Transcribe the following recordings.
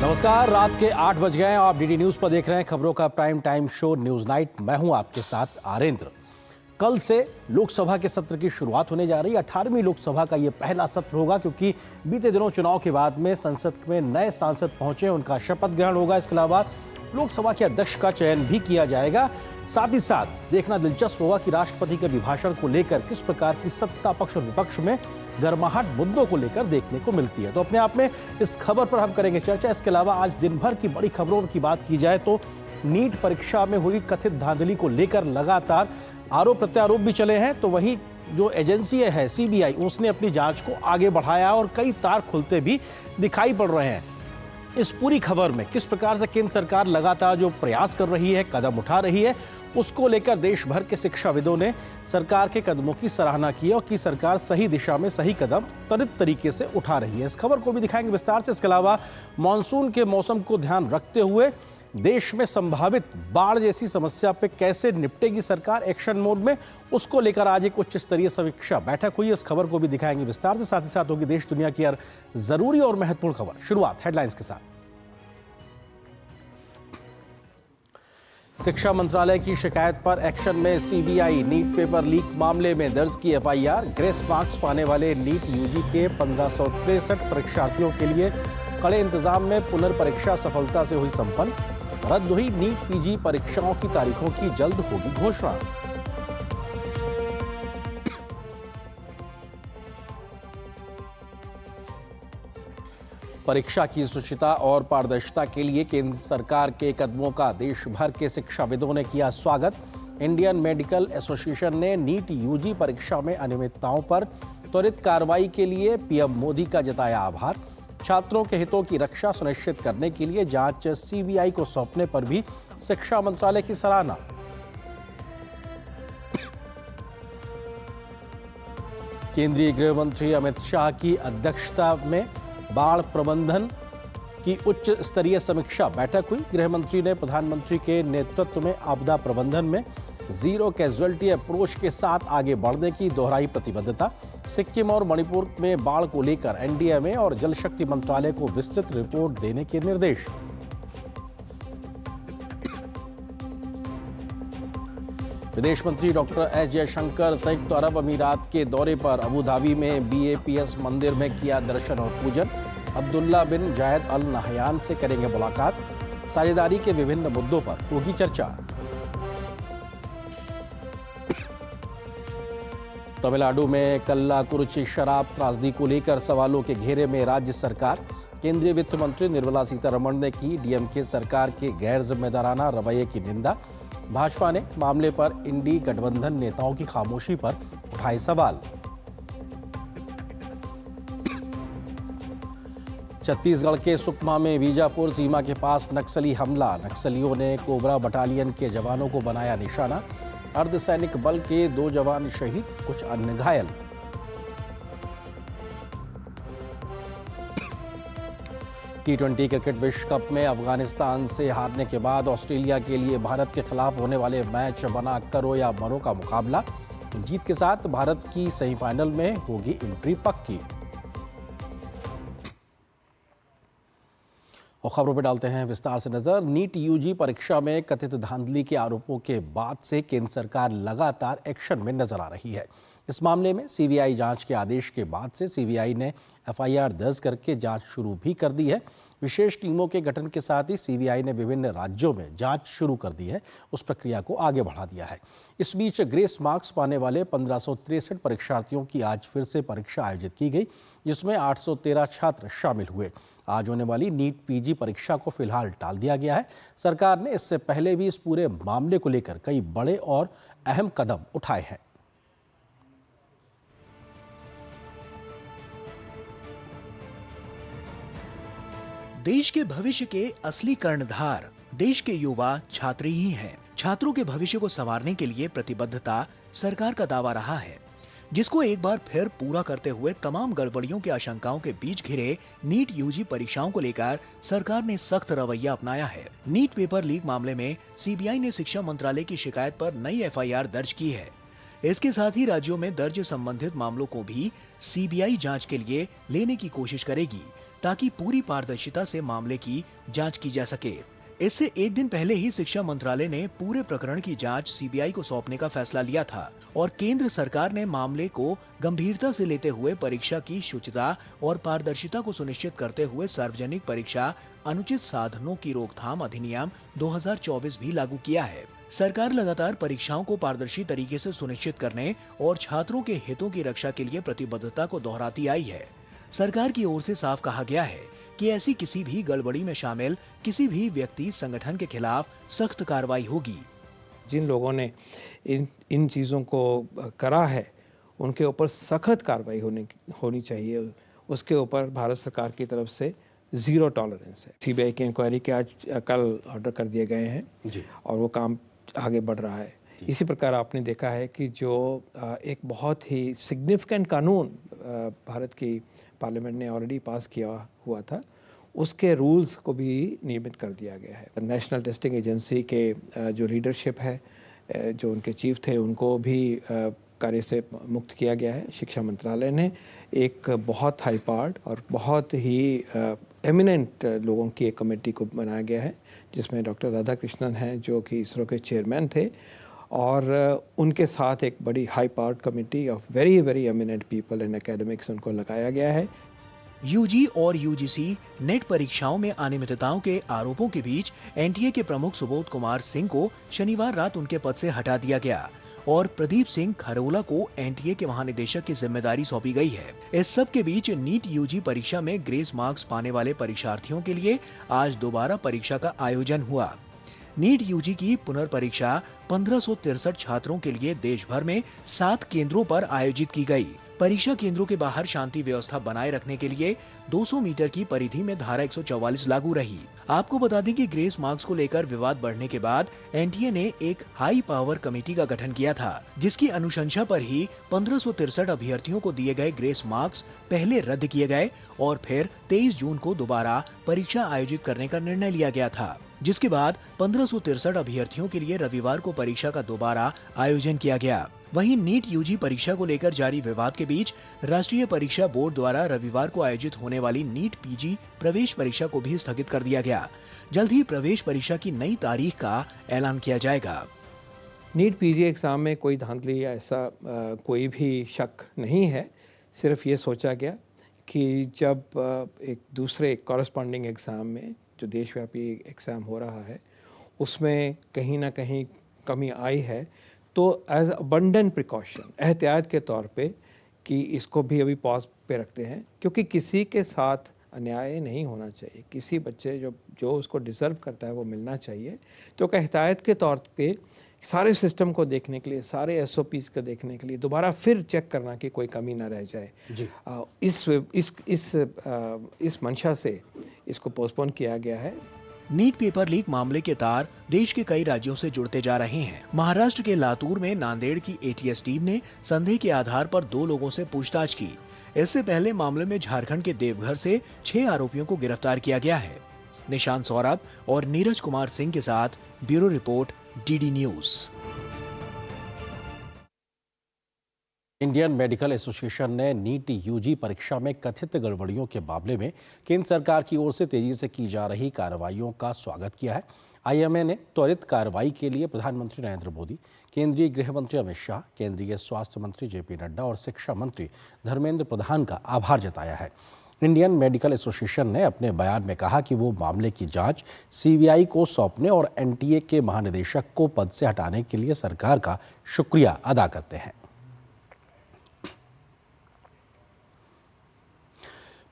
नमस्कार, रात के 8 बज गए हैं। आप डीडी न्यूज पर देख रहे हैं खबरों का prime time show news night. मैं हूं आपके साथ आरेंद्र। कल से लोकसभा के सत्र की शुरुआत होने जा रही है। 18वीं लोकसभा का यह पहला सत्र होगा, क्योंकि बीते दिनों चुनाव के बाद में संसद में नए सांसद पहुंचे, उनका शपथ ग्रहण होगा। इसके अलावा लोकसभा के अध्यक्ष का चयन भी किया जाएगा। साथ ही साथ देखना दिलचस्प होगा कि राष्ट्रपति के अभिभाषण को लेकर किस प्रकार की सत्ता पक्ष और विपक्ष में गर्माहट मुद्दों को लेकर देखने को मिलती है। तो अपने आप में इस खबर पर हम करेंगे चर्चा। इसके अलावा आज दिन भर की बड़ी खबरों की बात की जाए तो नीट परीक्षा में हुई कथित धांधली को लेकर लगातार आरोप प्रत्यारोप भी चले हैं। तो वहीं जो एजेंसी है सीबीआई, उसने अपनी जांच को आगे बढ़ाया और कई तार खुलते भी दिखाई पड़ रहे हैं। इस पूरी खबर में किस प्रकार से केंद्र सरकार लगातार जो प्रयास कर रही है, कदम उठा रही है, उसको लेकर देश भर के शिक्षाविदों ने सरकार के कदमों की सराहना की और कि सरकार सही दिशा में सही कदम त्वरित तरीके से उठा रही है। इस खबर को भी दिखाएंगे विस्तार से। इसके अलावा मानसून के मौसम को ध्यान रखते हुए देश में संभावित बाढ़ जैसी समस्या पे कैसे निपटेगी सरकार एक्शन मोड में, उसको लेकर आज एक उच्च स्तरीय समीक्षा बैठक हुई। इस खबर को भी दिखाएंगे विस्तार से। साथ ही साथ होगी देश दुनिया की हर जरूरी और महत्वपूर्ण खबर। शुरुआत हेडलाइंस के साथ। शिक्षा मंत्रालय की शिकायत पर एक्शन में सीबीआई। नीट पेपर लीक मामले में दर्ज की एफआईआर। ग्रेस मार्क्स पाने वाले नीट यूजी के 1563 परीक्षार्थियों के लिए कड़े इंतजाम में पुनर्परीक्षा सफलता से हुई संपन्न। रद्द हुई नीट पीजी परीक्षाओं की तारीखों की जल्द होगी घोषणा। परीक्षा की शुचिता और पारदर्शिता के लिए केंद्र सरकार के कदमों का देश भर के शिक्षाविदों ने किया स्वागत। इंडियन मेडिकल एसोसिएशन ने नीट यूजी परीक्षा में अनियमितताओं पर त्वरित कार्रवाई के लिए पीएम मोदी का जताया आभार। छात्रों के हितों की रक्षा सुनिश्चित करने के लिए जांच सीबीआई को सौंपने पर भी शिक्षा मंत्रालय की सराहना। केंद्रीय गृह मंत्री अमित शाह की अध्यक्षता में बाढ़ प्रबंधन की उच्च स्तरीय समीक्षा बैठक हुई। गृह मंत्री ने प्रधानमंत्री के नेतृत्व में आपदा प्रबंधन में जीरो कैजुअल्टी अप्रोच के साथ आगे बढ़ने की दोहराई प्रतिबद्धता। सिक्किम और मणिपुर में बाढ़ को लेकर एनडीएमए और जल शक्ति मंत्रालय को विस्तृत रिपोर्ट देने के निर्देश। विदेश मंत्री डॉक्टर एस जयशंकर संयुक्त अरब अमीरात के दौरे पर। अबू धाबी में बीएपीएस मंदिर में किया दर्शन और पूजन। अब्दुल्ला बिन जायद अल नहयान से करेंगे मुलाकात। साझेदारी के विभिन्न मुद्दों पर होगी चर्चा। तमिलनाडु में कल्लाकुरिची शराब त्रासदी को लेकर सवालों के घेरे में राज्य सरकार। केंद्रीय वित्त मंत्री निर्मला सीतारमण ने की डीएमके सरकार के गैर जिम्मेदाराना रवैये की निंदा। भाजपा ने मामले पर इंडी गठबंधन नेताओं की खामोशी पर उठाए सवाल। छत्तीसगढ़ के सुकमा में बीजापुर सीमा के पास नक्सली हमला। नक्सलियों ने कोबरा बटालियन के जवानों को बनाया निशाना। अर्धसैनिक बल के 2 जवान शहीद, कुछ अन्य घायल। T20 क्रिकेट विश्व कप में अफगानिस्तान से हारने के बाद ऑस्ट्रेलिया के लिए भारत के खिलाफ होने वाले मैच बना करो या मरो का मुकाबला। जीत के साथ भारत की सेमीफाइनल में होगी एंट्री पक्की। और खबरों पर डालते हैं विस्तार से नजर। नीट यूजी परीक्षा में कथित धांधली के आरोपों के बाद से केंद्र सरकार लगातार एक्शन में नजर आ रही है। इस मामले में सीबीआई जांच के आदेश के बाद से सीबीआई ने एफआईआर दर्ज करके जांच शुरू भी कर दी है। विशेष टीमों के गठन के साथ ही सीबीआई ने विभिन्न राज्यों में जांच शुरू कर दी है, उस प्रक्रिया को आगे बढ़ा दिया है। इस बीच ग्रेस मार्क्स पाने वाले 1563 परीक्षार्थियों की आज फिर से परीक्षा आयोजित की गई, जिसमें 813 छात्र शामिल हुए। आज होने वाली नीट पीजी परीक्षा को फिलहाल टाल दिया गया है। सरकार ने इससे पहले भी इस पूरे मामले को लेकर कई बड़े और अहम कदम उठाए हैं। देश के भविष्य के असली कर्णधार देश के युवा छात्र ही हैं। छात्रों के भविष्य को संवारने के लिए प्रतिबद्धता सरकार का दावा रहा है, जिसको एक बार फिर पूरा करते हुए तमाम गड़बड़ियों की आशंकाओं के बीच घिरे नीट यूजी परीक्षाओं को लेकर सरकार ने सख्त रवैया अपनाया है। नीट पेपर लीक मामले में सीबीआई ने शिक्षा मंत्रालय की शिकायत पर नई एफआईआर दर्ज की है। इसके साथ ही राज्यों में दर्ज संबंधित मामलों को भी सीबीआई जांच के लिए लेने की कोशिश करेगी, ताकि पूरी पारदर्शिता से मामले की जांच की जा सके। इससे एक दिन पहले ही शिक्षा मंत्रालय ने पूरे प्रकरण की जांच सीबीआई को सौंपने का फैसला लिया था और केंद्र सरकार ने मामले को गंभीरता से लेते हुए परीक्षा की शुचिता और पारदर्शिता को सुनिश्चित करते हुए सार्वजनिक परीक्षा अनुचित साधनों की रोकथाम अधिनियम 2024 भी लागू किया है। सरकार लगातार परीक्षाओं को पारदर्शी तरीके से सुनिश्चित करने और छात्रों के हितों की रक्षा के लिए प्रतिबद्धता को दोहराती आई है। सरकार की ओर से साफ कहा गया है कि ऐसी किसी भी गड़बड़ी में शामिल किसी भी व्यक्ति संगठन के खिलाफ सख्त कार्रवाई होगी। जिन लोगों ने इन चीज़ों को करा है उनके ऊपर सख्त कार्रवाई होनी चाहिए। उसके ऊपर भारत सरकार की तरफ से ज़ीरो टॉलरेंस है। सीबीआई की इंक्वायरी के आज कल ऑर्डर कर दिए गए हैं जी। और वो काम आगे बढ़ रहा है। इसी प्रकार आपने देखा है कि जो एक बहुत ही सिग्निफिकेंट कानून भारत की पार्लियामेंट ने ऑलरेडी पास किया हुआ था, उसके रूल्स को भी नियमित कर दिया गया है। नेशनल टेस्टिंग एजेंसी के जो लीडरशिप है, जो उनके चीफ थे, उनको भी कार्य से मुक्त किया गया है। शिक्षा मंत्रालय ने एक बहुत हाई पावर्ड और बहुत ही एमिनेंट लोगों की एक कमेटी को बनाया गया है, जिसमें डॉक्टर राधाकृष्णन हैं जो कि इसरो के चेयरमैन थे, और उनके साथ एक बड़ी high powered committee of very very eminent people in academics उनको लगाया गया है। यूजी और यूजीसी नेट परीक्षाओं में अनियमितताओं के आरोपों के बीच एनटीए के प्रमुख सुबोध कुमार सिंह को शनिवार रात उनके पद से हटा दिया गया और प्रदीप सिंह खरोला को एनटीए के महानिदेशक की जिम्मेदारी सौंपी गई है। इस सब के बीच नीट यूजी परीक्षा में ग्रेस मार्क्स पाने वाले परीक्षार्थियों के लिए आज दोबारा परीक्षा का आयोजन हुआ। नीट यूजी की पुनर्परीक्षा 1563 छात्रों के लिए देश भर में 7 केंद्रों पर आयोजित की गई। परीक्षा केंद्रों के बाहर शांति व्यवस्था बनाए रखने के लिए 200 मीटर की परिधि में धारा 144 लागू रही। आपको बता दें कि ग्रेस मार्क्स को लेकर विवाद बढ़ने के बाद एनटीए ने एक हाई पावर कमेटी का गठन किया था, जिसकी अनुशंसा पर ही 1563 अभ्यर्थियों को दिए गए ग्रेस मार्क्स पहले रद्द किए गए और फिर 23 जून को दोबारा परीक्षा आयोजित करने का निर्णय लिया गया था, जिसके बाद 1563 अभ्यर्थियों के लिए रविवार को परीक्षा का दोबारा आयोजन किया गया। वहीं नीट यूजी परीक्षा को लेकर जारी विवाद के बीच राष्ट्रीय परीक्षा बोर्ड द्वारा रविवार को आयोजित होने वाली नीट पीजी प्रवेश परीक्षा को भी स्थगित कर दिया गया। जल्द ही प्रवेश परीक्षा की नई तारीख का ऐलान किया जाएगा। नीट पीजी एग्ज़ाम में कोई धांधली या ऐसा कोई भी शक नहीं है। सिर्फ ये सोचा गया कि जब एक दूसरे कॉरेस्पॉन्डिंग एग्ज़ाम में जो देशव्यापी एग्ज़ाम हो रहा है उसमें कहीं ना कहीं कमी आई है, तो एज अबंडेंट प्रिकॉशन, एहतियात के तौर पे कि इसको भी अभी पॉज पे रखते हैं, क्योंकि किसी के साथ अन्याय नहीं होना चाहिए। किसी बच्चे जो उसको डिज़र्व करता है वो मिलना चाहिए। तो एहतियात के तौर पे सारे सिस्टम को देखने के लिए, सारे एसओपीज़ को देखने के लिए दोबारा फिर चेक करना कि कोई कमी ना रह जाए जी। इस मंशा से इसको पोस्टपोन किया गया है। नीट पेपर लीक मामले के तार देश के कई राज्यों से जुड़ते जा रहे हैं। महाराष्ट्र के लातूर में नांदेड़ की एटीएस टीम ने संदेह के आधार पर 2 लोगों से पूछताछ की। इससे पहले मामले में झारखंड के देवघर से 6 आरोपियों को गिरफ्तार किया गया है। निशांत सौरभ और नीरज कुमार सिंह के साथ bureau report, DD news. Indian medical association ने नीट यूजी परीक्षा में कथित गड़बड़ियों के मामले में केंद्र सरकार की ओर से तेजी से की जा रही कार्रवाइयों का स्वागत किया है। आईएमए ने त्वरित कार्रवाई के लिए प्रधानमंत्री नरेंद्र मोदी, केंद्रीय गृह मंत्री अमित शाह, केंद्रीय स्वास्थ्य मंत्री जेपी नड्डा और शिक्षा मंत्री धर्मेंद्र प्रधान का आभार जताया है। इंडियन मेडिकल एसोसिएशन ने अपने बयान में कहा कि वो मामले की जांच सीबीआई को सौंपने और एनटीए के महानिदेशक को पद से हटाने के लिए सरकार का शुक्रिया अदा करते हैं।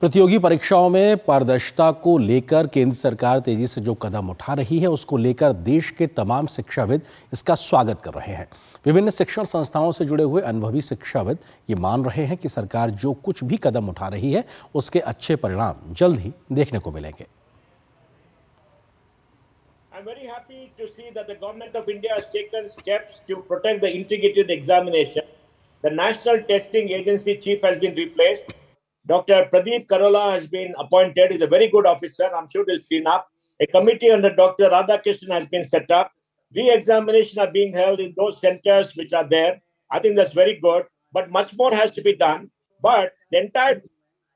प्रतियोगी परीक्षाओं में पारदर्शिता को लेकर केंद्र सरकार तेजी से जो कदम उठा रही है, उसको लेकर देश के तमाम शिक्षाविद इसका स्वागत कर रहे हैं। विभिन्न शिक्षण संस्थाओं से जुड़े हुए अनुभवी शिक्षाविद ये मान रहे हैं कि सरकार जो कुछ भी कदम उठा रही है उसके अच्छे परिणाम जल्द ही देखने को मिलेंगे। I'm very happy to see that the government of India has taken steps to protect the integrity of the examination. The National Testing Agency chief has been replaced. Dr. Pradeep Karola has been appointed. He's a very good officer. I'm sure he'll clean up. A committee under Dr. Radhakrishnan has been set up. Re-examination are being held in those centers which are there. I think that's very good, but much more has to be done. But the entire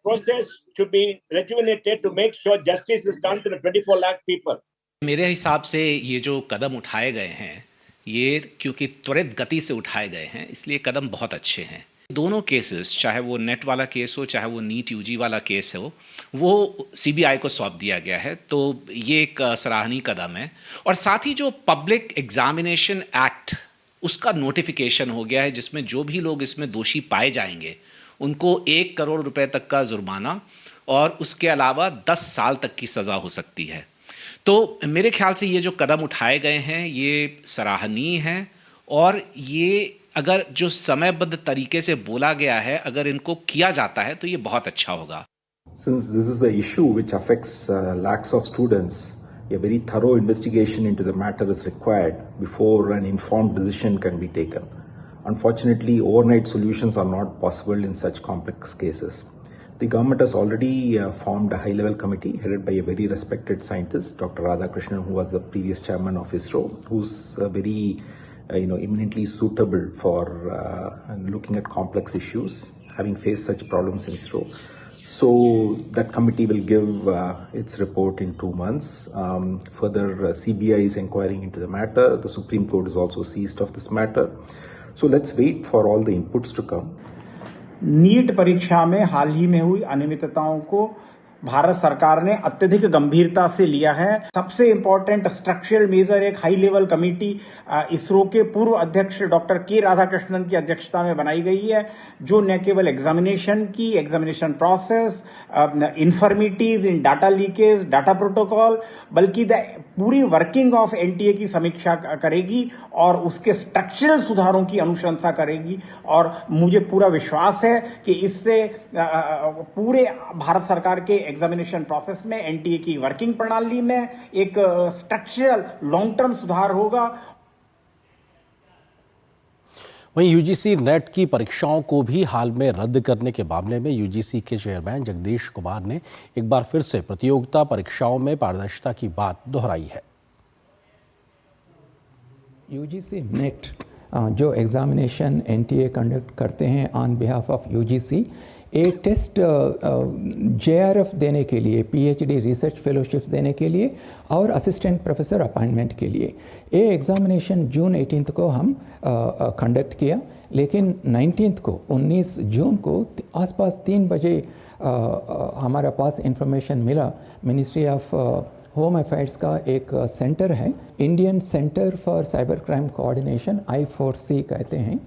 process should be rejuvenated to make sure justice is done to the 24 lakh people. मेरे हिसाब से ये जो कदम उठाए गए हैं, ये क्योंकि त्वरित गति से उठाए गए हैं, इसलिए कदम बहुत अच्छे हैं। दोनों केसेस, चाहे वो नेट वाला केस हो, चाहे वो नीट यूजी वाला केस हो, वो सीबीआई को सौंप दिया गया है। तो ये एक सराहनीय कदम है। और साथ ही जो पब्लिक एग्जामिनेशन एक्ट, उसका नोटिफिकेशन हो गया है, जिसमें जो भी लोग इसमें दोषी पाए जाएंगे उनको 1 करोड़ रुपए तक का जुर्माना और उसके अलावा 10 साल तक की सज़ा हो सकती है। तो मेरे ख्याल से ये जो कदम उठाए गए हैं ये सराहनीय हैं, और ये अगर जो समयबद्ध तरीके से बोला गया है, अगर इनको किया जाता है तो ये बहुत अच्छा होगा। Since this is an issue which affects lakhs of students, a very thorough investigation into the matter is required before an informed decision can be taken. Unfortunately, overnight solutions are not possible in such complex cases. The government has already formed a high-level committee headed by a very respected scientist, Dr. Radhakrishnan, who was the previous chairman of ISRO, who's very eminently suitable for looking at complex issues, having faced such problems in ISRO. So that committee will give its report in 2 months. Further, CBI is inquiring into the matter. The Supreme Court is also seized of this matter. So let's wait for all the inputs to come. NEET परीक्षा में हाल ही में हुई अनियमितताओं को भारत सरकार ने अत्यधिक गंभीरता से लिया है। सबसे इंपॉर्टेंट स्ट्रक्चरल मेजर एक हाई लेवल कमेटी इसरो के पूर्व अध्यक्ष डॉक्टर के राधाकृष्णन की अध्यक्षता में बनाई गई है, जो न केवल एग्जामिनेशन प्रोसेस, इन्फर्मिटीज इन डाटा लीकेज, डाटा प्रोटोकॉल, बल्कि पूरी वर्किंग ऑफ एनटीए की समीक्षा करेगी और उसके स्ट्रक्चरल सुधारों की अनुशंसा करेगी। और मुझे पूरा विश्वास है कि इससे पूरे भारत सरकार के एग्जामिनेशन प्रोसेस में, एनटीए की वर्किंग प्रणाली में एक स्ट्रक्चरल लॉन्ग टर्म सुधार होगा। वहीं यूजीसी नेट की परीक्षाओं को भी हाल में रद्द करने के मामले में यूजीसी के चेयरमैन जगदीश कुमार ने एक बार फिर से प्रतियोगिता परीक्षाओं में पारदर्शिता की बात दोहराई है। यूजीसी नेट जो एग्जामिनेशन एनटीए कंडक्ट करते हैं on behalf of UGC, a test JRF देने के लिए, पीएचडी रिसर्च फेलोशिप देने के लिए और असिस्टेंट प्रोफेसर अपॉइंटमेंट के लिए ये एग्ज़ामिनेशन जून 18 को हम कंडक्ट किया, लेकिन 19 जून को आसपास 3 बजे हमारा पास इंफॉर्मेशन मिला। मिनिस्ट्री ऑफ होम अफेयर्स का एक सेंटर है, Indian centre for cyber crime coordination, I4C कहते हैं,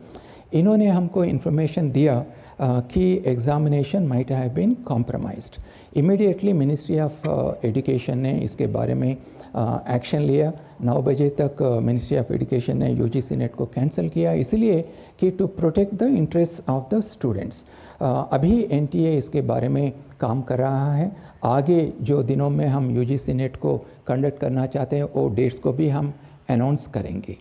इन्होंने हमको इन्फॉर्मेशन दिया कि examination might have been compromised. Immediately ministry of education ने इसके बारे में एक्शन लिया। 9 बजे तक मिनिस्ट्री ऑफ एजुकेशन ने यूजीसी नेट को कैंसिल किया, इसलिए कि to protect the interest of the students. अभी एनटीए इसके बारे में काम कर रहा है। आगे जो दिनों में हम यूजीसी नेट को कंडक्ट करना चाहते हैं वो डेट्स को भी हम अनाउंस करेंगे।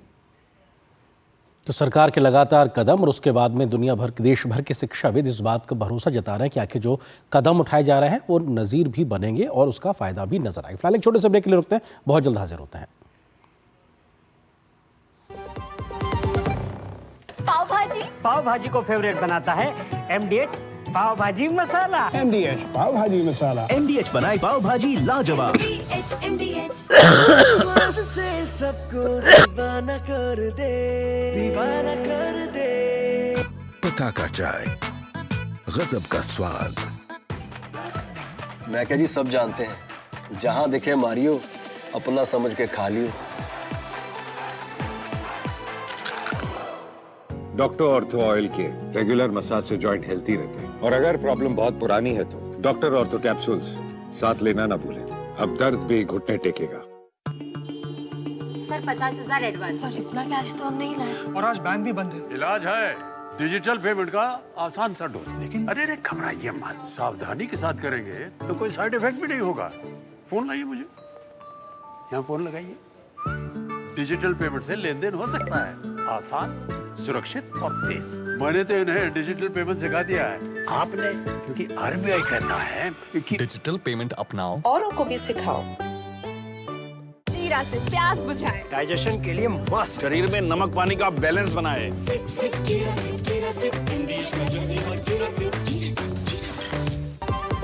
तो सरकार के लगातार कदम और उसके बाद में देश भर के शिक्षाविद इस बात का भरोसा जता रहे हैं कि आखिर जो कदम उठाए जा रहे हैं वो नज़ीर भी बनेंगे और उसका फायदा भी नजर आए। फिलहाल एक छोटे से ब्रेक के लिए रुकते हैं, बहुत जल्द हाजिर होते हैं। पाव भाजी को फेवरेट बनाता है एमडीएच पाव भाजी मसाला। एमडीएच पाव भाजी मसाला, एमडीएच बनाए पाव भाजी लाजवाब। स्वाद से सबको दीवाना कर दे, दीवाना कर दे। पता का चाय, गजब का स्वाद। मैं क्या जी, सब जानते हैं, जहां दिखे मारियो, अपना समझ के खा लियो। डॉक्टर ऑर्थो ऑयल के रेगुलर मसाज से जॉइंट हेल्थी रहते हैं, और अगर प्रॉब्लम बहुत पुरानी है तो डॉक्टर ऑर्थो कैप्सूल्स साथ लेना ना भूलें। अब दर्द भी घुटने टेकेगा। Sir 50,000 advance. और इतना कैश तो हम नहीं लाए। और आज बैंक भी बंद है। इलाज है डिजिटल पेमेंट का आसान सा ढूंढ। लेकिन अरे घबराइए मत, सावधानी के साथ करेंगे तो कोई साइड इफेक्ट भी नहीं होगा। फोन लाइए मुझे, यहाँ फोन लगाइए। डिजिटल पेमेंट से लेन देन हो सकता है, आसान, सुरक्षित और तेज। मैंने तो इन्हें डिजिटल पेमेंट सिखा दिया है, आपने, क्योंकि आरबीआई कहता है कि डिजिटल पेमेंट अपनाओ, औरों को भी सिखाओ। जीरा से प्यास बुझाए, डाइजेशन के लिए मस्त, शरीर में नमक पानी का बैलेंस बनाए। सिप सिप जीरा सिप, जीरा सिप, इंग्लिश का जर्नी और जीरा सिप, जीरा सिप, जीरा सिप।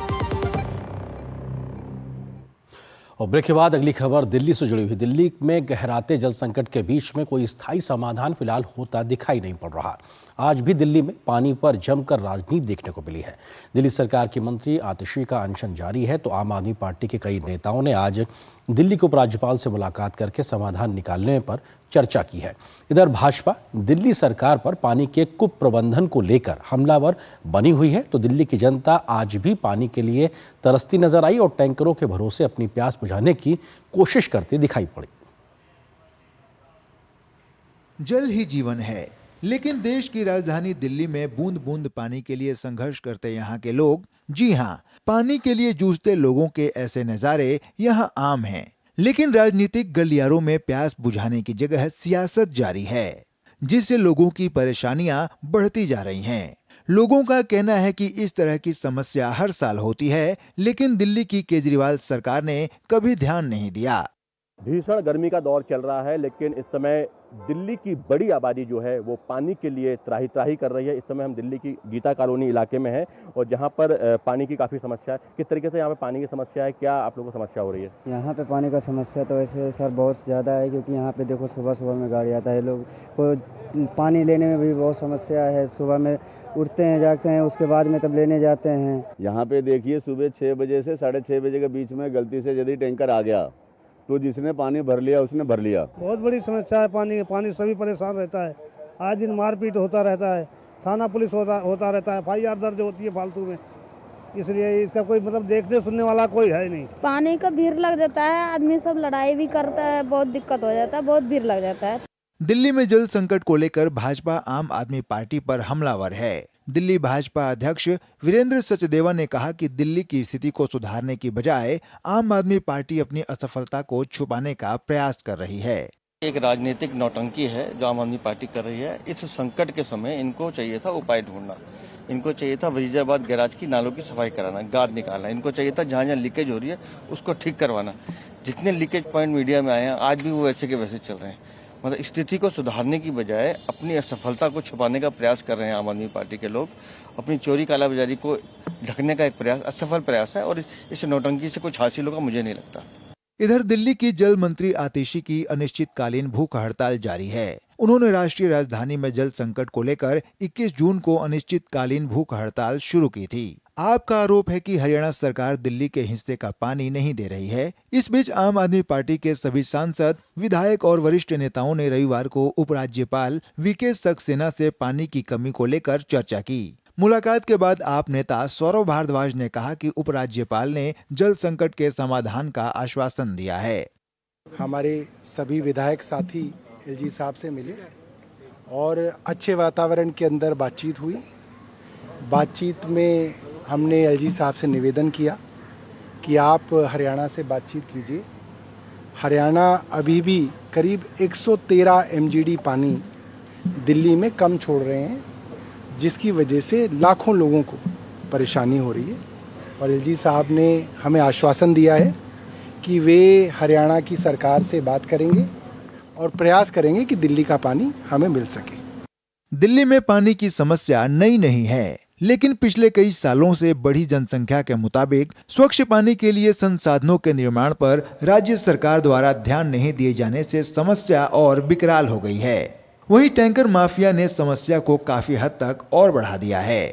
और ब्रेक के बाद अगली खबर दिल्ली से जुड़ी हुई। दिल्ली में गहराते जल संकट के बीच में कोई स्थायी समाधान फिलहाल होता दिखाई नहीं पड़ रहा। आज भी दिल्ली में पानी पर जमकर राजनीति देखने को मिली है। दिल्ली सरकार की मंत्री आतिशी का अनशन जारी है, तो आम आदमी पार्टी के कई नेताओं ने आज दिल्ली के उपराज्यपाल से मुलाकात करके समाधान निकालने पर चर्चा की है। इधर भाजपा दिल्ली सरकार पर पानी के कुप्रबंधन को लेकर हमलावर बनी हुई है, तो दिल्ली की जनता आज भी पानी के लिए तरसती नजर आई और टैंकरों के भरोसे अपनी प्यास बुझाने की कोशिश करती दिखाई पड़ी। जल ही जीवन है, लेकिन देश की राजधानी दिल्ली में बूंद बूंद पानी के लिए संघर्ष करते यहाँ के लोग, जी हाँ, पानी के लिए जूझते लोगों के ऐसे नजारे यहाँ आम हैं। लेकिन राजनीतिक गलियारों में प्यास बुझाने की जगह सियासत जारी है, जिससे लोगों की परेशानियां बढ़ती जा रही हैं। लोगों का कहना है कि इस तरह की समस्या हर साल होती है, लेकिन दिल्ली की केजरीवाल सरकार ने कभी ध्यान नहीं दिया। भीषण गर्मी का दौर चल रहा है, लेकिन इस समय दिल्ली की बड़ी आबादी जो है वो पानी के लिए त्राही त्राही कर रही है। इस समय हम दिल्ली की गीता कॉलोनी इलाके में हैं और जहां पर पानी की काफ़ी समस्या है। किस तरीके से यहाँ पे पानी की समस्या है, क्या आप लोगों को समस्या हो रही है? यहाँ पे पानी का समस्या तो वैसे सर बहुत ज़्यादा है, क्योंकि यहाँ पे देखो सुबह सुबह में गाड़ी आता है, लोग को पानी लेने में भी बहुत समस्या है। सुबह में उठते हैं, जागते हैं, उसके बाद में तब लेने जाते हैं। यहाँ पे देखिए सुबह 6 बजे से 6:30 बजे के बीच में गलती से यदि टैंकर आ गया तो जिसने पानी भर लिया उसने भर लिया। बहुत बड़ी समस्या है पानी सभी परेशान रहता है। आज दिन मारपीट होता रहता है, थाना पुलिस होता रहता है, FIR दर्ज होती है फालतू में, इसलिए इसका कोई मतलब देखने सुनने वाला कोई है नहीं। पानी का भीड़ लग जाता है, आदमी सब लड़ाई भी करता है, बहुत दिक्कत हो जाता है, बहुत भीड़ लग जाता है। दिल्ली में जल संकट को लेकर भाजपा आम आदमी पार्टी पर हमलावर है। दिल्ली भाजपा अध्यक्ष वीरेंद्र सचदेवा ने कहा कि दिल्ली की स्थिति को सुधारने की बजाय आम आदमी पार्टी अपनी असफलता को छुपाने का प्रयास कर रही है। एक राजनीतिक नौटंकी है जो आम आदमी पार्टी कर रही है। इस संकट के समय इनको चाहिए था उपाय ढूंढना, इनको चाहिए था वजीराबाद गैराज की नालों की सफाई कराना, गाद निकालना, इनको चाहिए था जहाँ जहाँ लीकेज हो रही है उसको ठीक करवाना। जितने लीकेज पॉइंट मीडिया में आए हैं आज भी वो वैसे के वैसे चल रहे हैं। मतलब स्थिति को सुधारने की बजाय अपनी असफलता को छुपाने का प्रयास कर रहे हैं आम आदमी पार्टी के लोग। अपनी चोरी कालाबाजारी को ढकने का एक प्रयास, असफल प्रयास है और इस नौटंकी से कुछ हासिल होगा मुझे नहीं लगता। इधर दिल्ली की जल मंत्री आतिशी की अनिश्चितकालीन भूख हड़ताल जारी है। उन्होंने राष्ट्रीय राजधानी में जल संकट को लेकर 21 जून को अनिश्चितकालीन भूख हड़ताल शुरू की थी। आपका आरोप है कि हरियाणा सरकार दिल्ली के हिस्से का पानी नहीं दे रही है। इस बीच आम आदमी पार्टी के सभी सांसद, विधायक और वरिष्ठ नेताओं ने रविवार को उपराज्यपाल VK सक्सेना से पानी की कमी को लेकर चर्चा की। मुलाकात के बाद आप नेता सौरभ भारद्वाज ने कहा कि उपराज्यपाल ने जल संकट के समाधान का आश्वासन दिया है। हमारे सभी विधायक साथी LG साहब से मिले और अच्छे वातावरण के अंदर बातचीत हुई। बातचीत में हमने LG साहब से निवेदन किया कि आप हरियाणा से बातचीत कीजिए। हरियाणा अभी भी करीब 113 MGD पानी दिल्ली में कम छोड़ रहे हैं, जिसकी वजह से लाखों लोगों को परेशानी हो रही है। और LG साहब ने हमें आश्वासन दिया है कि वे हरियाणा की सरकार से बात करेंगे और प्रयास करेंगे कि दिल्ली का पानी हमें मिल सके। दिल्ली में पानी की समस्या नई नहीं है, लेकिन पिछले कई सालों से बढ़ी जनसंख्या के मुताबिक स्वच्छ पानी के लिए संसाधनों के निर्माण पर राज्य सरकार द्वारा ध्यान नहीं दिए जाने से समस्या और विकराल हो गई है। वहीं टैंकर माफिया ने समस्या को काफी हद तक और बढ़ा दिया है।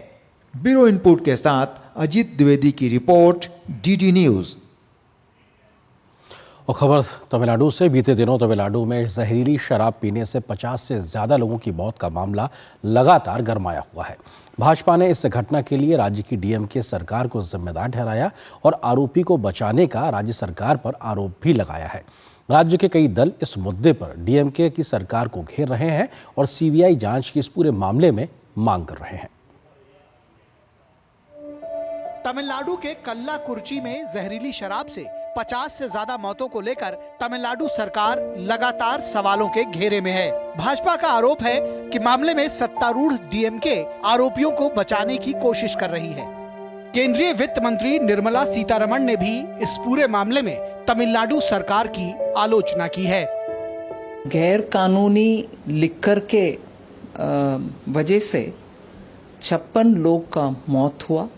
ब्यूरो इनपुट के साथ अजीत द्विवेदी की रिपोर्ट, DD न्यूज। और खबर तमिलनाडु से। बीते दिनों तमिलनाडु में जहरीली शराब पीने से 50 से ज्यादा लोगों की मौत का मामला लगातार गरमाया हुआ है। भाजपा ने इस घटना के लिए राज्य की DMK सरकार को जिम्मेदार ठहराया और आरोपी को बचाने का राज्य सरकार पर आरोप भी लगाया है। राज्य के कई दल इस मुद्दे पर DMK की सरकार को घेर रहे हैं और CBI जांच की इस पूरे मामले में मांग कर रहे हैं। तमिलनाडु के कल्लाकुर्ची में जहरीली शराब से 50 से ज्यादा मौतों को लेकर तमिलनाडु सरकार लगातार सवालों के घेरे में है। भाजपा का आरोप है कि मामले में सत्तारूढ़ DMK आरोपियों को बचाने की कोशिश कर रही है। केंद्रीय वित्त मंत्री निर्मला सीतारमण ने भी इस पूरे मामले में तमिलनाडु सरकार की आलोचना की है। गैर कानूनी लिकर के वजह से 56 लोग का मौत हुआ।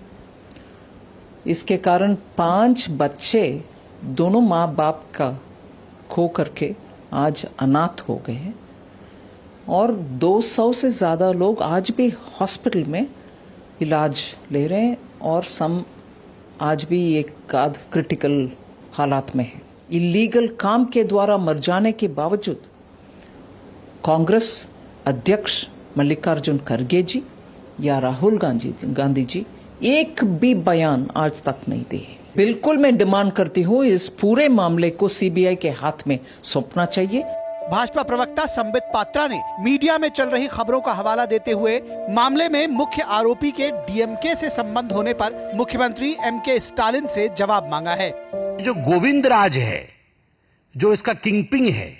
इसके कारण 5 बच्चे दोनों माँ बाप का खो करके आज अनाथ हो गए हैं और 200 से ज़्यादा लोग आज भी हॉस्पिटल में इलाज ले रहे हैं और सम आज भी एक आध क्रिटिकल हालात में है। इलीगल काम के द्वारा मर जाने के बावजूद कांग्रेस अध्यक्ष मल्लिकार्जुन खड़गे जी या राहुल गांधी जी एक भी बयान आज तक नहीं दिए। बिल्कुल मैं डिमांड करती हूँ इस पूरे मामले को सीबीआई के हाथ में सौंपना चाहिए। भाजपा प्रवक्ता संबित पात्रा ने मीडिया में चल रही खबरों का हवाला देते हुए मामले में मुख्य आरोपी के डीएमके से संबंध होने पर मुख्यमंत्री एमके स्टालिन से जवाब मांगा है। जो गोविंद राज है, जो इसका किंगपिंग है,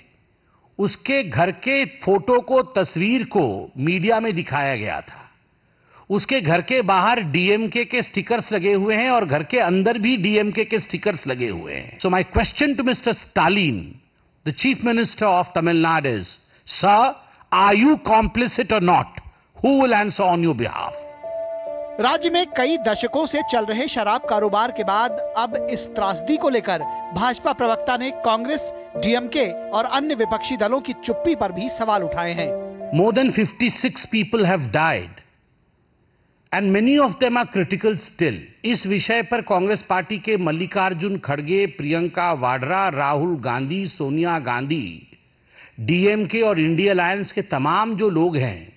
उसके घर के फोटो को, तस्वीर को मीडिया में दिखाया गया था। उसके घर के बाहर डीएमके के स्टिकर्स लगे हुए हैं और घर के अंदर भी डीएमके के स्टिकर्स लगे हुए हैं। So my question to mister Stalin, the chief minister of Tamil Nadu is, sir, are you complicit or not? Who will answer on your behalf? राज्य में कई दशकों से चल रहे शराब कारोबार के बाद अब इस त्रासदी को लेकर भाजपा प्रवक्ता ने कांग्रेस, डीएमके और अन्य विपक्षी दलों की चुप्पी पर भी सवाल उठाए हैं। More than 56 people have died and many of them are critical still. इस विषय पर कांग्रेस पार्टी के मल्लिकार्जुन खड़गे, प्रियंका वाड्रा, राहुल गांधी, सोनिया गांधी, डीएमके और इंडिया अलायंस के तमाम जो लोग हैं,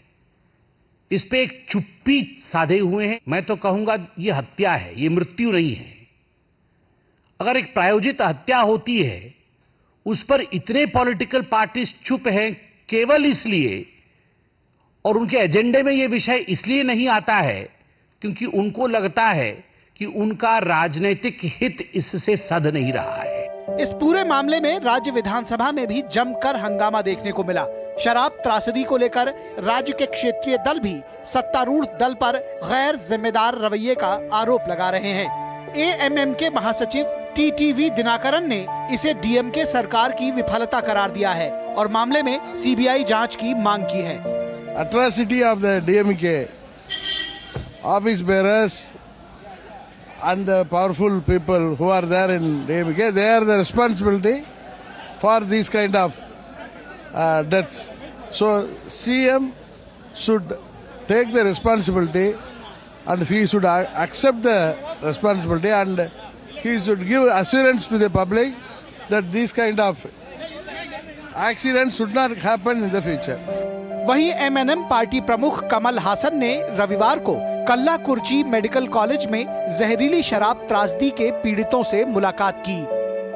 इस पे एक चुप्पी साधे हुए हैं। मैं तो कहूंगा ये हत्या है, ये मृत्यु नहीं है। अगर एक प्रायोजित हत्या होती है, उस पर इतने पॉलिटिकल पार्टीज चुप हैं केवल इसलिए, और उनके एजेंडे में यह विषय इसलिए नहीं आता है क्योंकि उनको लगता है कि उनका राजनीतिक हित इससे सध नहीं रहा है। इस पूरे मामले में राज्य विधानसभा में भी जमकर हंगामा देखने को मिला। शराब त्रासदी को लेकर राज्य के क्षेत्रीय दल भी सत्तारूढ़ दल पर गैर जिम्मेदार रवैये का आरोप लगा रहे हैं। एएमएम के महासचिव टीटीवी दिनाकरन ने इसे डीएमके सरकार की विफलता करार दिया है और मामले में सीबीआई जांच की मांग की है। Atrocity of the DMK office bearers and the powerful people who are there in DMK, they are the responsibility for these kind of deaths. So CM should take the responsibility and he should accept the responsibility and he should give assurance to the public that these kind of accidents should not happen in the future. वहीं MNM party प्रमुख कमल हासन ने रविवार को कल्लाकुर्ची medical college में जहरीली शराब त्रासदी के पीड़ितों से मुलाकात की।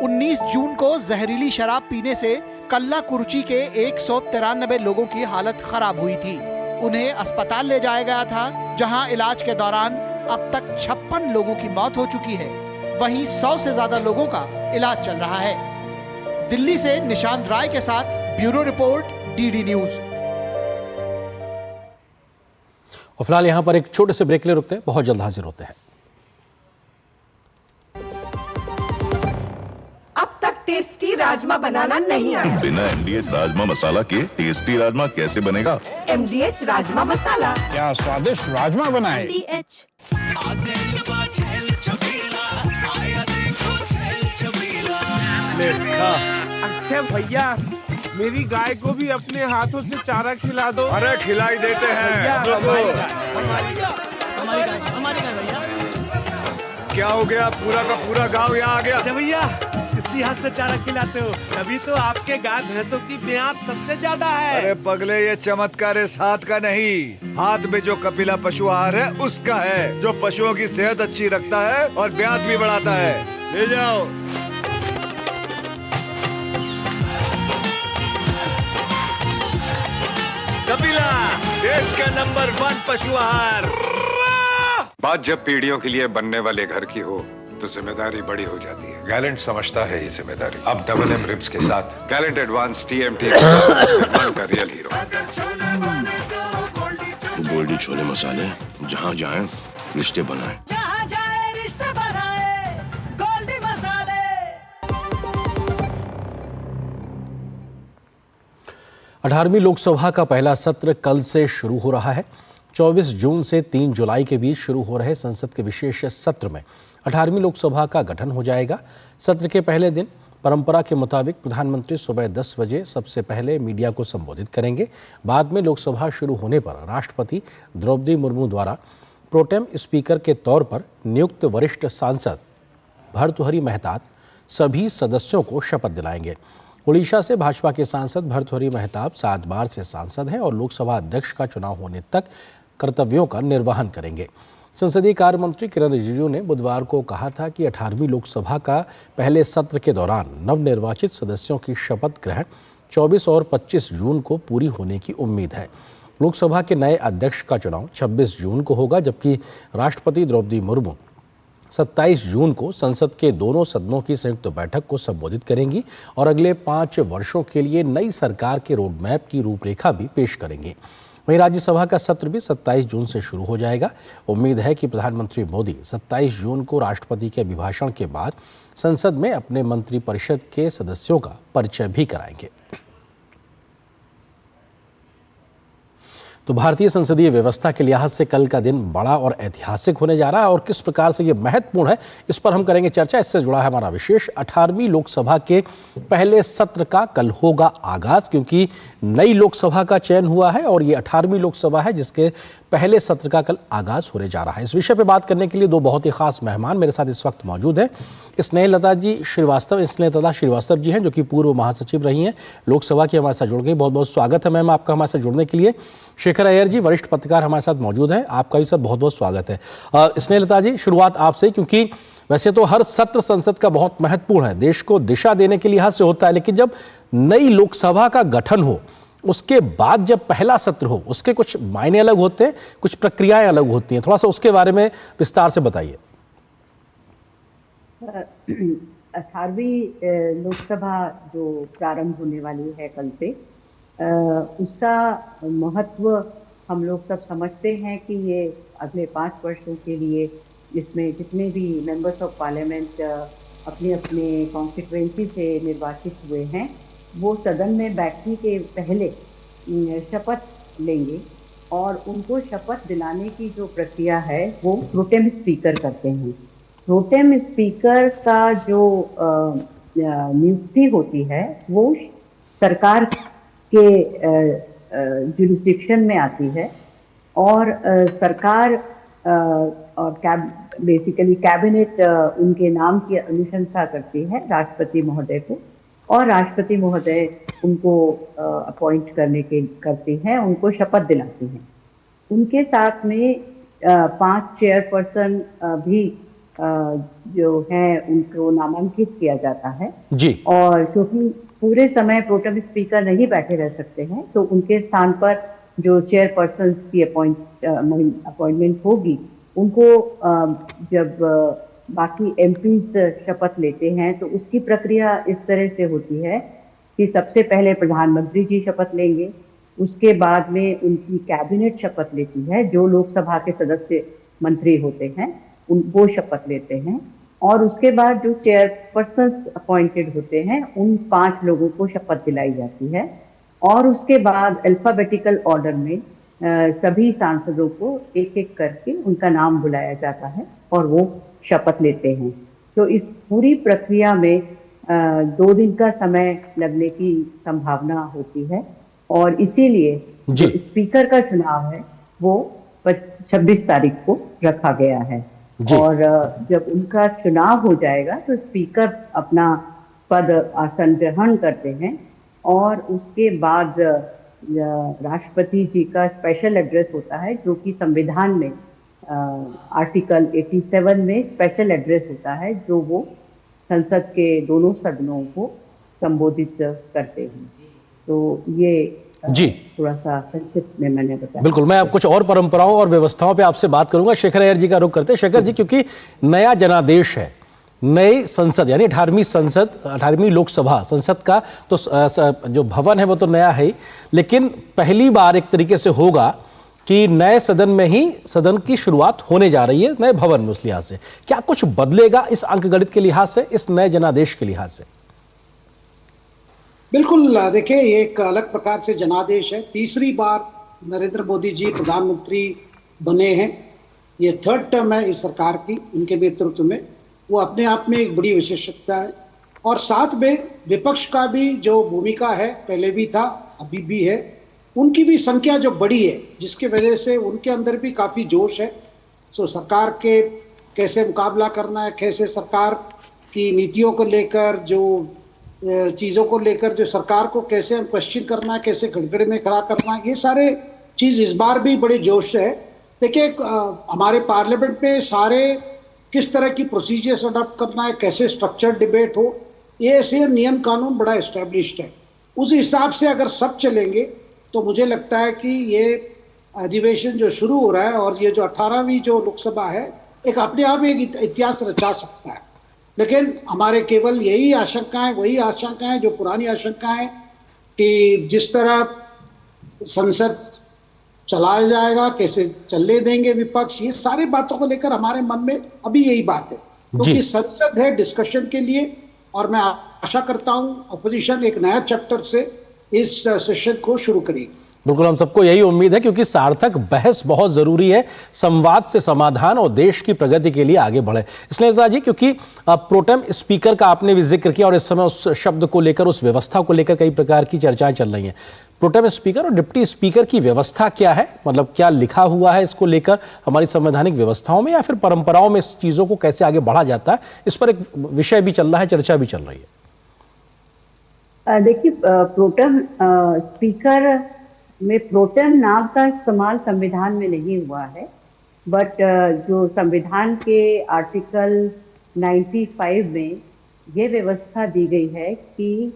19 जून को जहरीली शराब पीने से कल्लाकुर्ची के 193 लोगों की हालत खराब हुई थी। उन्हें अस्पताल ले जाया गया था, जहां इलाज के दौरान अब तक 56 लोगों की मौत हो चुकी है। वहीं 100 से ज्यादा लोगों का इलाज चल रहा है। दिल्ली से निशांत राय के साथ ब्यूरो रिपोर्ट, डीडी न्यूज। और फिलहाल यहां पर एक छोटे से ब्रेक ले रुकते हैं, बहुत जल्द हाजिर होते हैं। अब तक टेस्टी राजमा बनाना नहीं आया। बिना एमडीएच राजमा मसाला के टेस्टी राजमा कैसे बनेगा? एमडीएच राजमा मसाला, क्या स्वादिष्ट राजमा बनाए। एमडीएच। अच्छा भैया, मेरी गाय को भी अपने हाथों से चारा खिला दो। अरे खिलाई देते हैं। हमारी गाय भैया। क्या हो गया? पूरा का पूरा गांव यहाँ आ गया। अच्छा भैया, इसी हाथ से चारा खिलाते हो, तभी तो आपके गाय भैंसों की ब्यात सबसे ज्यादा है। अरे पगले, ये चमत्कार इस हाथ का नहीं, हाथ में जो कपिला पशु आहार है उसका है, जो पशुओं की सेहत अच्छी रखता है और ब्यात भी बढ़ाता है। ले जाओ। कपिला, देश का नंबर 1 पशु आहार। बात जब पीढ़ियों के लिए बनने वाले घर की हो तो जिम्मेदारी बड़ी हो जाती है। गैलेंट समझता है ये जिम्मेदारी। अब डबल एम रिब्स के साथ गैलेंट एडवांस टीएमटी का रियल हीरो। गोल्डी छोले मसाले, जहाँ जाए रिश्ते बनाए। जहाँ जाए रिश्ते बनाए, गोल्डी मसाले। 18वीं लोकसभा का पहला सत्र कल से शुरू हो रहा है। 24 जून से 3 जुलाई के बीच शुरू हो रहे संसद के विशेष सत्र में 18वीं लोकसभा का गठन हो जाएगा। सत्र के पहले दिन परंपरा के मुताबिक प्रधानमंत्री सुबह 10 बजे सबसे पहले मीडिया को संबोधित करेंगे। बाद में लोकसभा शुरू होने पर राष्ट्रपति द्रौपदी मुर्मू द्वारा प्रोटेम स्पीकर के तौर पर नियुक्त वरिष्ठ सांसद भर्तृहरि मेहताब सभी सदस्यों को शपथ दिलाएंगे। उड़ीसा से भाजपा के सांसद भर्तृहरि मेहताब 7 बार से सांसद हैं और लोकसभा अध्यक्ष का चुनाव होने तक कर्तव्यों का निर्वहन करेंगे। संसदीय कार्य मंत्री किरण रिजिजू ने बुधवार को कहा था कि 18वीं लोकसभा का पहले सत्र के दौरान नवनिर्वाचित सदस्यों की शपथ ग्रहण 24 और 25 जून को पूरी होने की उम्मीद है। लोकसभा के नए अध्यक्ष का चुनाव 26 जून को होगा, जबकि राष्ट्रपति द्रौपदी मुर्मू 27 जून को संसद के दोनों सदनों की संयुक्त बैठक को संबोधित करेंगी और अगले 5 वर्षों के लिए नई सरकार के रोडमैप की रूपरेखा भी पेश करेंगी। वहीं राज्यसभा का सत्र भी 27 जून से शुरू हो जाएगा। उम्मीद है कि प्रधानमंत्री मोदी 27 जून को राष्ट्रपति के अभिभाषण के बाद संसद में अपने मंत्रिपरिषद के सदस्यों का परिचय भी कराएंगे। तो भारतीय संसदीय व्यवस्था के लिहाज से कल का दिन बड़ा और ऐतिहासिक होने जा रहा है और किस प्रकार से ये महत्वपूर्ण है, इस पर हम करेंगे चर्चा। इससे जुड़ा है हमारा विशेष 18वीं लोकसभा के पहले सत्र का कल होगा आगाज, क्योंकि नई लोकसभा का चयन हुआ है और ये 18वीं लोकसभा है जिसके पहले सत्र का कल आगाज होने जा रहा है। इस विषय पे बात करने के लिए दो बहुत ही खास मेहमान मेरे साथ इस वक्त मौजूद हैं। स्नेहलता श्रीवास्तव जी हैं, जो कि पूर्व महासचिव रही हैं लोकसभा की, हमारे साथ जुड़ गई। बहुत बहुत स्वागत है मैम आपका हमारे साथ जुड़ने के लिए। शेखर अय्यर जी, वरिष्ठ पत्रकार, हमारे साथ मौजूद हैं, आपका भी सर बहुत बहुत स्वागत है। स्नेहलता जी, शुरुआत आपसे, क्योंकि वैसे तो हर सत्र संसद का बहुत महत्वपूर्ण है, देश को दिशा देने के लिहाज से होता है, लेकिन जब नई लोकसभा का गठन हो उसके बाद जब पहला सत्र हो उसके कुछ मायने अलग होते हैं, कुछ प्रक्रियाएं अलग होती हैं, थोड़ा सा उसके बारे में विस्तार से बताइए। 18वीं लोकसभा जो प्रारंभ होने वाली है कल से, उसका महत्व हम लोग सब समझते हैं कि ये अगले 5 वर्षों के लिए इसमें जितने भी मेंबर्स ऑफ पार्लियामेंट अपने अपने कॉन्स्टिट्यूएंसी से निर्वाचित हुए हैं वो सदन में बैठने के पहले शपथ लेंगे और उनको शपथ दिलाने की जो प्रक्रिया है वो प्रोटेम स्पीकर करते हैं। प्रोटेम स्पीकर का जो नियुक्ति होती है वो सरकार के जुरिस्डिक्शन में आती है और सरकार और बेसिकली कैबिनेट उनके नाम की अनुशंसा करती है राष्ट्रपति महोदय को, और राष्ट्रपति महोदय उनको अपॉइंट करते हैं, उनको शपथ दिलाते हैं। उनके साथ में 5 चेयरपर्सन भी जो हैं उनको नामांकित किया जाता है जी। और क्योंकि पूरे समय प्रोटेम स्पीकर नहीं बैठे रह सकते हैं तो उनके स्थान पर जो चेयरपर्सन की अपॉइंटमेंट होगी उनको जब बाकी एमपीज शपथ लेते हैं तो उसकी प्रक्रिया इस तरह से होती है कि सबसे पहले प्रधानमंत्री जी शपथ लेंगे, उसके बाद में उनकी कैबिनेट शपथ लेती है, जो लोकसभा के सदस्य मंत्री होते हैं वो शपथ लेते हैं, और उसके बाद जो चेयरपर्सन अपॉइंटेड होते हैं उन 5 लोगों को शपथ दिलाई जाती है, और उसके बाद अल्फाबेटिकल ऑर्डर में सभी सांसदों को एक एक करके उनका नाम बुलाया जाता है और वो शपथ लेते हैं। तो इस पूरी प्रक्रिया में 2 दिन का समय लगने की संभावना होती है और इसीलिए जो स्पीकर का चुनाव है वो 26 तारीख को रखा गया है। और जब उनका चुनाव हो जाएगा तो स्पीकर अपना पद आसन ग्रहण करते हैं और उसके बाद राष्ट्रपति जी का स्पेशल एड्रेस होता है, जो कि संविधान में आर्टिकल 87 में स्पेशल एड्रेस होता है, जो वो संसद के दोनों सदनों को संबोधित करते हैं। तो ये जी थोड़ा सा संक्षिप्त में मैंने बताया। बिल्कुल, मैं अब कुछ और परंपराओं और व्यवस्थाओं पे आपसे बात करूंगा। शेखर अय्यर जी का रुख करते हैं। शेखर जी, क्योंकि नया जनादेश है, नई संसद यानी 18वीं लोकसभा संसद का तो जो भवन है वो तो नया है ही, लेकिन पहली बार एक तरीके से होगा कि नए सदन में ही सदन की शुरुआत होने जा रही है, नए भवन में। उस लिहाज से क्या कुछ बदलेगा इस अंकगणित के लिहाज से, इस नए जनादेश के लिहाज से? बिल्कुल, देखिए ये एक अलग प्रकार से जनादेश है। तीसरी बार नरेंद्र मोदी जी प्रधानमंत्री बने हैं, ये 3rd टर्म है इस सरकार की उनके नेतृत्व में। वो अपने आप में एक बड़ी विशेषता है। और साथ में विपक्ष का भी जो भूमिका है, पहले भी था अभी भी है, उनकी भी संख्या जो बड़ी है, जिसकी वजह से उनके अंदर भी काफ़ी जोश है। सो सरकार के कैसे मुकाबला करना है, कैसे सरकार की नीतियों को लेकर, जो चीज़ों को लेकर, जो सरकार को कैसे हम क्वेश्चन करना है, कैसे खड़खड़े में खड़ा करना है, ये सारे चीज़ इस बार भी बड़े जोश से है। देखिए हमारे पार्लियामेंट में सारे किस तरह की प्रोसीजर्स अडॉप्ट करना है, कैसे स्ट्रक्चर डिबेट हो, ये ऐसे नियम कानून बड़ा इस्टेब्लिश्ड है। उस हिसाब से अगर सब चलेंगे तो मुझे लगता है कि ये अधिवेशन जो शुरू हो रहा है और ये जो 18वीं जो लोकसभा है, एक अपने आप एक इतिहास रचा सकता है। लेकिन हमारे केवल यही आशंकाएं, वही आशंकाएं जो पुरानी आशंकाएं कि जिस तरह संसद चलाया जाएगा, कैसे चलने देंगे विपक्ष, ये सारी बातों को लेकर हमारे मन में अभी यही बात है, क्योंकि संसद है डिस्कशन के लिए। और मैं आशा करता हूं अपोजिशन एक नया चैप्टर से इस सेशन को शुरू करेगी। बिल्कुल, हम सबको यही उम्मीद है, क्योंकि सार्थक बहस बहुत जरूरी है, संवाद से समाधान और देश की प्रगति के लिए आगे बढ़े। इसलिए नेताजी, क्योंकि प्रोटेम स्पीकर का आपने भी जिक्र किया और इस समय उस शब्द को लेकर, उस व्यवस्था को लेकर कई प्रकार की चर्चाएं चल रही हैं। प्रोटेम स्पीकर और डिप्टी स्पीकर की व्यवस्था क्या है, मतलब क्या लिखा हुआ है इसको लेकर हमारी संवैधानिक व्यवस्थाओं में, या फिर परंपराओं में इस चीजों को कैसे आगे बढ़ा जाता है, इस पर एक विषय भी चल रहा है, चर्चा भी चल रही है। देखिए, प्रोटेम स्पीकर में प्रोटेम नाम का इस्तेमाल संविधान में नहीं हुआ है, बट जो संविधान के आर्टिकल 95 में ये व्यवस्था दी गई है कि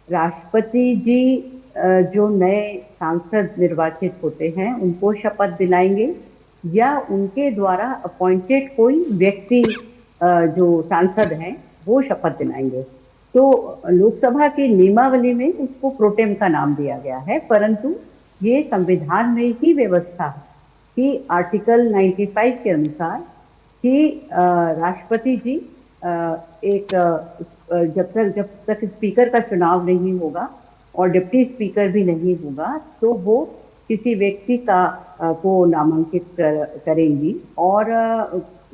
राष्ट्रपति जी जो नए सांसद निर्वाचित होते हैं उनको शपथ दिलाएंगे, या उनके द्वारा अपॉइंटेड कोई व्यक्ति जो सांसद हैं वो शपथ दिलाएंगे। तो लोकसभा की नियमावली में उसको प्रोटेम का नाम दिया गया है, परंतु ये संविधान में ही व्यवस्था है कि आर्टिकल 95 के अनुसार कि राष्ट्रपति जी जब तक स्पीकर का चुनाव नहीं होगा और डिप्टी स्पीकर भी नहीं होगा, तो वो किसी व्यक्ति को नामांकित करेंगी और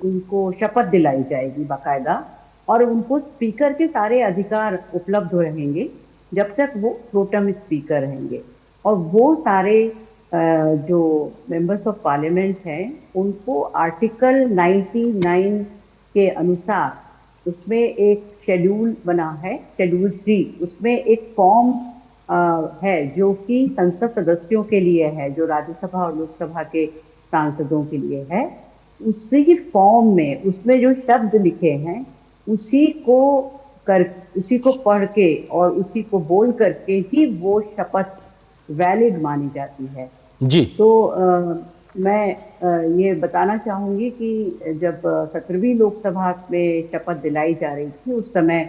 उनको शपथ दिलाई जाएगी बाकायदा, और उनको स्पीकर के सारे अधिकार उपलब्ध रहेंगे जब तक वो प्रोटेम स्पीकर रहेंगे। और वो सारे जो मेंबर्स ऑफ पार्लियामेंट हैं उनको आर्टिकल 99 के अनुसार उसमें एक शेड्यूल बना है, शेड्यूल 3, उसमें एक फॉर्म है जो कि संसद सदस्यों के लिए है, जो राज्यसभा और लोकसभा के सांसदों के लिए है। उसी फॉर्म में उसमें जो शब्द लिखे हैं उसी को पढ़ के और उसी को बोल करके ही वो शपथ वैलिड मानी जाती है जी। तो मैं ये बताना चाहूंगी कि जब 17वीं लोकसभा में शपथ दिलाई जा रही थी, उस समय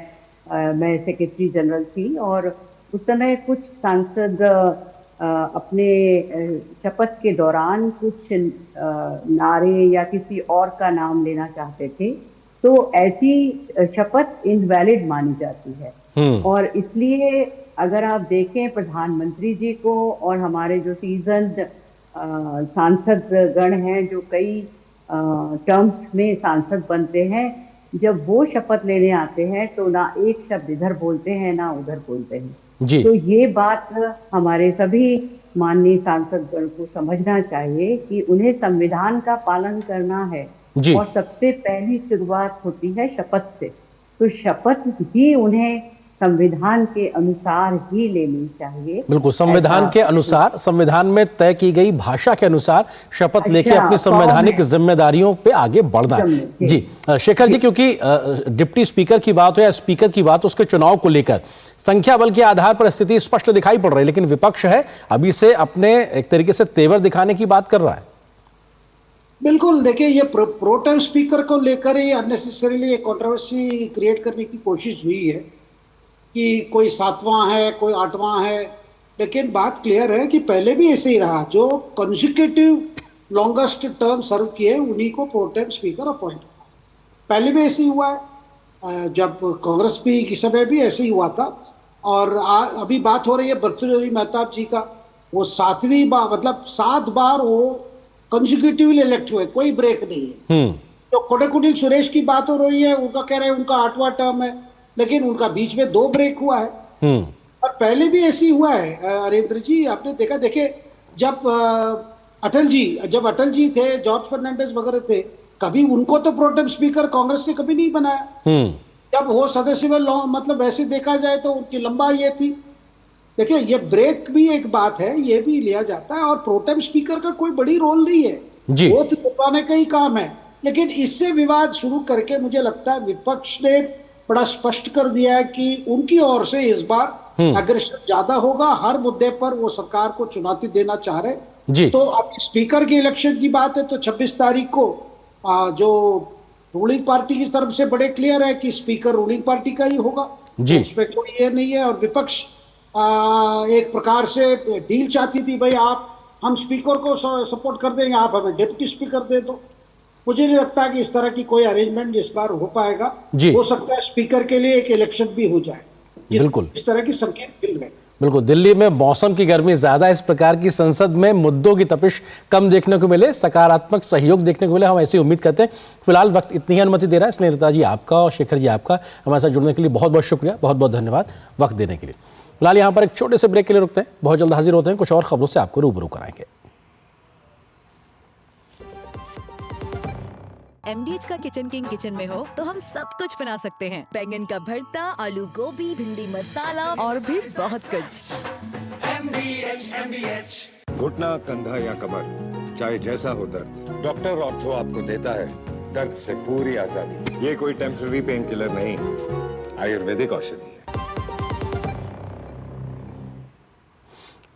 मैं सेक्रेटरी जनरल थी और उस समय कुछ सांसद अपने शपथ के दौरान कुछ नारे या किसी और का नाम लेना चाहते थे, तो ऐसी शपथ इनवैलिड मानी जाती है। और इसलिए अगर आप देखें प्रधानमंत्री जी को और हमारे जो सीजन्ड सांसद गण हैं जो कई टर्म्स में सांसद बनते हैं, जब वो शपथ लेने आते हैं तो ना एक शब्द इधर बोलते हैं ना उधर बोलते हैं जी। तो ये बात हमारे सभी माननीय सांसद गण को समझना चाहिए कि उन्हें संविधान का पालन करना है और सबसे पहली शुरुआत होती है शपथ से। तो शपथ ही उन्हें संविधान के अनुसार ही लेनी चाहिए। बिल्कुल, संविधान के अनुसार, संविधान में तय की गई भाषा के अनुसार शपथ लेके अपनी संवैधानिक जिम्मेदारियों पे आगे बढ़ना है जी। शेखर जी, क्योंकि डिप्टी स्पीकर की बात हो या स्पीकर की बात, उसके चुनाव को लेकर संख्या बल के आधार पर स्थिति स्पष्ट दिखाई पड़ रही है, लेकिन विपक्ष है अभी से अपने एक तरीके से तेवर दिखाने की बात कर रहा है। बिल्कुल, देखिए ये प्रोटेम स्पीकर को लेकर ही अननेसेसरीली कंट्रोवर्सी क्रिएट करने की कोशिश हुई है कि कोई 7वां है, कोई 8वां है, लेकिन बात क्लियर है कि पहले भी ऐसे ही रहा। जो कंसेक्यूटिव लॉन्गेस्ट टर्म सर्व किए उन्हीं को प्रोटेम स्पीकर अपॉइंट हुआ। पहले भी ऐसे ही हुआ है, जब कांग्रेस भी की समय भी ऐसे ही हुआ था। और अभी बात हो रही है भर्तृहरि मेहताब जी का, वो 7वीं बार, मतलब 7 बार वो कंसेक्यूटिवली इलेक्ट हुए, कोई ब्रेक नहीं है। जो कोटाकुटिल सुरेश की बात हो रही है, उनका कह रहे हैं उनका 8वां टर्म है, लेकिन उनका बीच में 2 ब्रेक हुआ है। और पहले भी ऐसी हुआ है अरेंद्र जी, आपने देखा, देखे जब अटल जी थे, जॉर्ज फर्नांडिस वगैरह थे, कभी उनको तो प्रोटेम स्पीकर कांग्रेस ने कभी नहीं बनाया। जब वो सदस्य मतलब वैसे देखा जाए तो उनकी लंबा ये थी। देखिए, ये ब्रेक भी एक बात है, ये भी लिया जाता है, और प्रोटेम स्पीकर का कोई बड़ी रोल नहीं है, वो तो दबाने का ही काम है। लेकिन इससे विवाद शुरू करके मुझे लगता है विपक्ष ने बड़ा स्पष्ट कर दिया है कि उनकी ओर से इस बार अग्रेशन ज्यादा होगा, हर मुद्दे पर वो सरकार को चुनौती देना चाह रहे। तो अब स्पीकर की इलेक्शन की बात है तो 26 तारीख को जो रूलिंग पार्टी की तरफ से बड़े क्लियर है कि स्पीकर रूलिंग पार्टी का ही होगा, तो उसमें कोई ये नहीं है। और विपक्ष एक प्रकार से डील चाहती थी, भाई हम स्पीकर को सपोर्ट कर देंगे, आप हमें डिप्टी स्पीकर दे दो। मुझे नहीं लगता कि इस तरह की कोई अरेंजमेंट इस बार हो पाएगा। हो सकता है स्पीकर के लिए एक इलेक्शन भी हो जाए। बिल्कुल इस तरह की संकेत मिल रहे हैं। बिल्कुल, दिल्ली में मौसम की गर्मी ज्यादा, इस प्रकार की संसद में मुद्दों की तपिश कम देखने को मिले, सकारात्मक सहयोग देखने को मिले, हम ऐसी उम्मीद करते हैं। फिलहाल वक्त इतनी ही अनुमति दे रहा है। स्नेहलता जी आपका और शेखर जी आपका हमारे साथ जुड़ने के लिए बहुत बहुत शुक्रिया, बहुत बहुत धन्यवाद वक्त देने के लिए। फिलहाल यहाँ पर एक छोटे से ब्रेक के लिए रुकते हैं, बहुत जल्द हाजिर होते हैं, कुछ और खबरों से आपको रूबरू कराएंगे। MDH का किचन किंग किचन में हो तो हम सब कुछ बना सकते हैं। बैंगन का भरता, आलू गोभी, भिंडी मसाला और भी बहुत कुछ। MDH। घुटना, कंधा या कमर, चाहे जैसा हो दर्द, डॉक्टर ऑर्थो आपको देता है दर्द से पूरी आजादी। ये कोई टेम्पररी पेन किलर नहीं, आयुर्वेदिक औषधि है।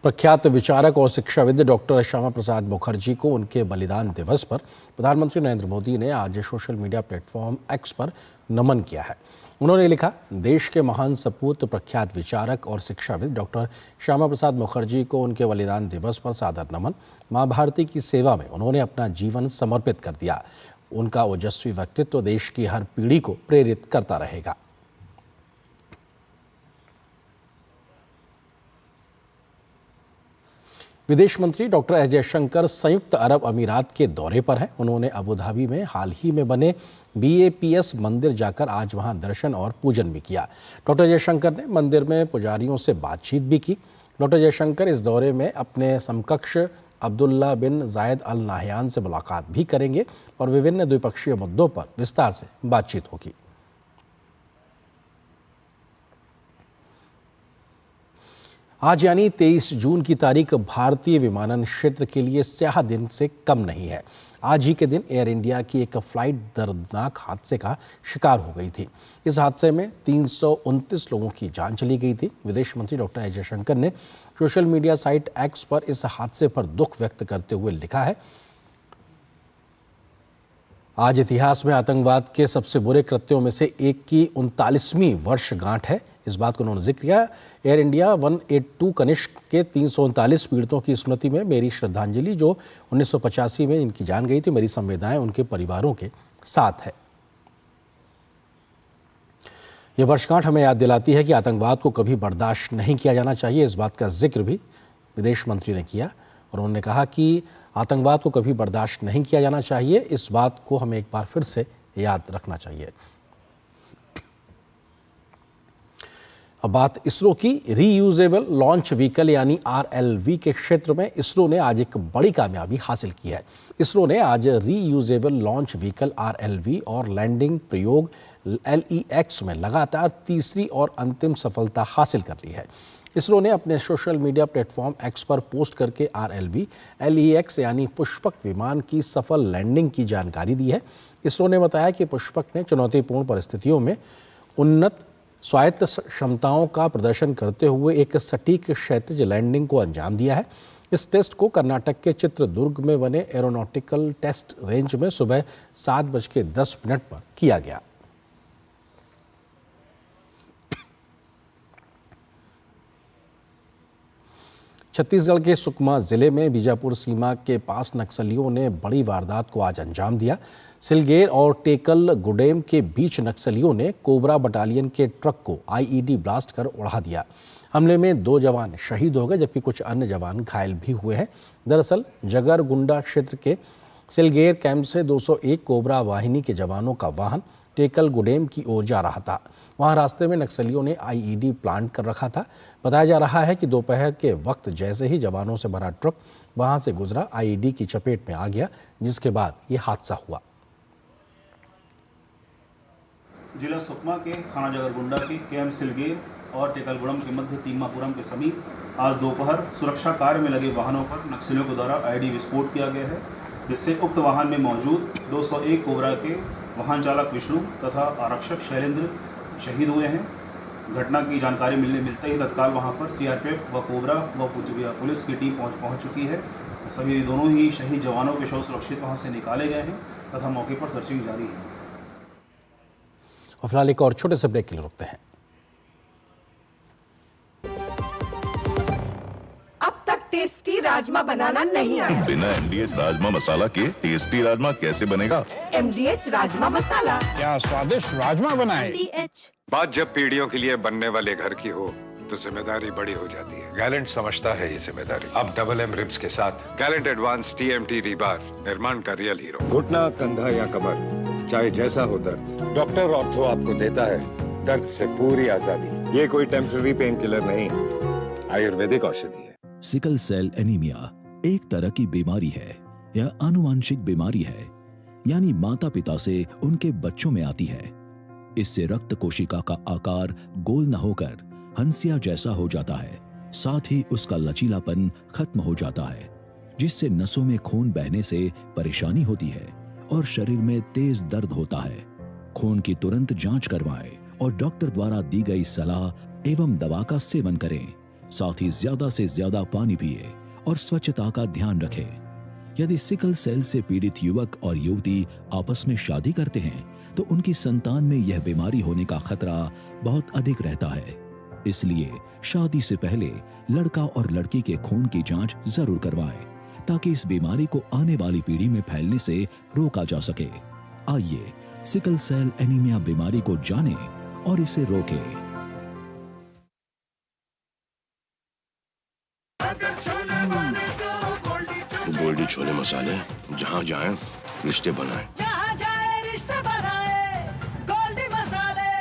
प्रख्यात विचारक और शिक्षाविद डॉक्टर श्यामा प्रसाद मुखर्जी को उनके बलिदान दिवस पर प्रधानमंत्री नरेंद्र मोदी ने आज सोशल मीडिया प्लेटफॉर्म एक्स पर नमन किया है। उन्होंने लिखा, देश के महान सपूत प्रख्यात विचारक और शिक्षाविद डॉक्टर श्यामा प्रसाद मुखर्जी को उनके बलिदान दिवस पर सादर नमन। माँ भारती की सेवा में उन्होंने अपना जीवन समर्पित कर दिया। उनका ओजस्वी व्यक्तित्व देश की हर पीढ़ी को प्रेरित करता रहेगा। विदेश मंत्री डॉक्टर एस जयशंकर संयुक्त अरब अमीरात के दौरे पर हैं। उन्होंने अबू धाबी में हाल ही में बने BAPS मंदिर जाकर आज वहां दर्शन और पूजन भी किया। डॉक्टर जयशंकर ने मंदिर में पुजारियों से बातचीत भी की। डॉक्टर जयशंकर इस दौरे में अपने समकक्ष अब्दुल्ला बिन जायद अल नाहयान से मुलाकात भी करेंगे और विभिन्न द्विपक्षीय मुद्दों पर विस्तार से बातचीत होगी। आज यानी 23 जून की तारीख भारतीय विमानन क्षेत्र के लिए स्याह दिन से कम नहीं है। आज ही के दिन एयर इंडिया की एक फ्लाइट दर्दनाक हादसे का शिकार हो गई थी। इस हादसे में 329 लोगों की जान चली गई थी। विदेश मंत्री डॉक्टर एस जयशंकर ने सोशल मीडिया साइट एक्स पर इस हादसे पर दुख व्यक्त करते हुए लिखा है, आज इतिहास में आतंकवाद के सबसे बुरे कृत्यों में से एक की 39वीं वर्षगांठ है। इस बात को उन्होंने जिक्र किया। एयर इंडिया 182 कनिष्क के 339 पीड़ितों की स्मृति में मेरी श्रद्धांजलि, जो 1985 में इनकी जान गई थी, मेरी संवेदनाएं उनके परिवारों के साथ है। यह वर्षगांठ हमें याद दिलाती है कि आतंकवाद को कभी बर्दाश्त नहीं किया जाना चाहिए। इस बात का जिक्र भी विदेश मंत्री ने किया और उन्होंने कहा कि आतंकवाद को कभी बर्दाश्त नहीं किया जाना चाहिए। इस बात को हमें एक बार फिर से याद रखना चाहिए। अब बात इसरो की। रीयूजेबल लॉन्च व्हीकल यानी RLV के क्षेत्र में इसरो ने आज एक बड़ी कामयाबी हासिल की है। इसरो ने आज रीयूजेबल लॉन्च व्हीकल RLV और लैंडिंग प्रयोग LEX में लगातार तीसरी और अंतिम सफलता हासिल कर ली है। इसरो ने अपने सोशल मीडिया प्लेटफॉर्म एक्स पर पोस्ट करके RLV LEX यानी पुष्पक विमान की सफल लैंडिंग की जानकारी दी है। इसरो ने बताया कि पुष्पक ने चुनौतीपूर्ण परिस्थितियों में उन्नत स्वायत्त क्षमताओं का प्रदर्शन करते हुए एक सटीक क्षैतिज लैंडिंग को अंजाम दिया है। इस टेस्ट को कर्नाटक के चित्रदुर्ग में बने एरोनॉटिकल टेस्ट रेंज में सुबह 7:10 पर किया गया। छत्तीसगढ़ के सुकमा जिले में बीजापुर सीमा के पास नक्सलियों ने बड़ी वारदात को आज अंजाम दिया। सिलगेर और टेकल गुडेम के बीच नक्सलियों ने कोबरा बटालियन के ट्रक को IED ब्लास्ट कर उड़ा दिया। हमले में 2 जवान शहीद हो गए जबकि कुछ अन्य जवान घायल भी हुए हैं। दरअसल जगरगुंडा क्षेत्र के सिलगेर कैंप से 201 कोबरा वाहिनी के जवानों का वाहन टेकल गुडेम की ओर जा रहा था। वहां रास्ते में नक्सलियों ने आईईडी प्लांट कर रखा था। बताया जा रहा है कि दोपहर के वक्त जैसे ही जवानों से भरा ट्रक वहां से गुजरा, आईईडी की चपेट में आ गया, जिसके बाद ये हादसा हुआ। जिला सुकमा के थाना जगरगुंडा के कैंप सिलगेर और टेकलगुड़म के मध्य तीमापुरम के समीप आज दोपहर सुरक्षा कार्य में लगे वाहनों पर नक्सलियों के द्वारा आईडी विस्फोट किया गया है, जिससे उक्त वाहन में मौजूद 201 कोबरा के वाहन चालक विष्णु तथा आरक्षक शैलेंद्र शहीद हुए हैं। घटना की जानकारी मिलते ही तत्काल वहां पर सीआरपीएफ व कोबरा व पुलिस की टीम पहुंच चुकी है। सभी दोनों ही शहीद जवानों के शव सुरक्षित वहां से निकाले गए हैं तथा मौके पर सर्चिंग जारी है। और फिलहाल एक और छोटे से ब्रेक के लिए रुकते हैं। अब तक टेस्टी राजमा बनाना नहीं आया। बिना MDH राजमा मसाला के टेस्टी राजमा कैसे बनेगा? MDH राजमा मसाला। क्या स्वादिष्ट राजमा बनाए। MDH। बात जब पीढ़ियों के लिए बनने वाले घर की हो तो जिम्मेदारी बड़ी हो जाती है। गैलेंट समझता है ये जिम्मेदारी। अब MM रिब्स के साथ गैलेंट एडवांस TMT रीबार, निर्माण का रियल हीरो। घुटना, कंधा या कमर, चाहे जैसा हो दर्द, डॉक्टर ऑर्थो आपको देता है दर्द से पूरी आजादी। ये कोई टेम्पररी पेन किलर नहीं, आयुर्वेदिक औषधि है। सिकल सेल एनीमिया एक तरह की बीमारी है। यह आनुवांशिक बीमारी है, यानी माता पिता से उनके बच्चों में आती है। इससे रक्त कोशिका का आकार गोल न होकर हंसिया जैसा हो जाता है, साथ ही उसका लचीलापन खत्म हो जाता है, जिससे नसों में खून बहने से परेशानी होती है और शरीर में तेज दर्द होता है। खून की तुरंत जांच करवाएं और डॉक्टर द्वारा दी गई सलाह एवं दवा का सेवन करें। साथ ही ज्यादा से ज्यादा पानी पिए और स्वच्छता का ध्यान रखें। यदि सिकल सेल से पीड़ित युवक और युवती आपस में शादी करते हैं तो उनकी संतान में यह बीमारी होने का खतरा बहुत अधिक रहता है। इसलिए शादी से पहले लड़का और लड़की के खून की जांच जरूर करवाएं, ताकि इस बीमारी को आने वाली पीढ़ी में फैलने से रोका जा सके। आइए सिकल सेल एनीमिया बीमारी को जानें और इसे रोकें। गोल्डी छोले मसाले, जहाँ जाएं रिश्ते बनाएं। जहाँ जाए रिश्ते बनाए, गोल्डी मसाले।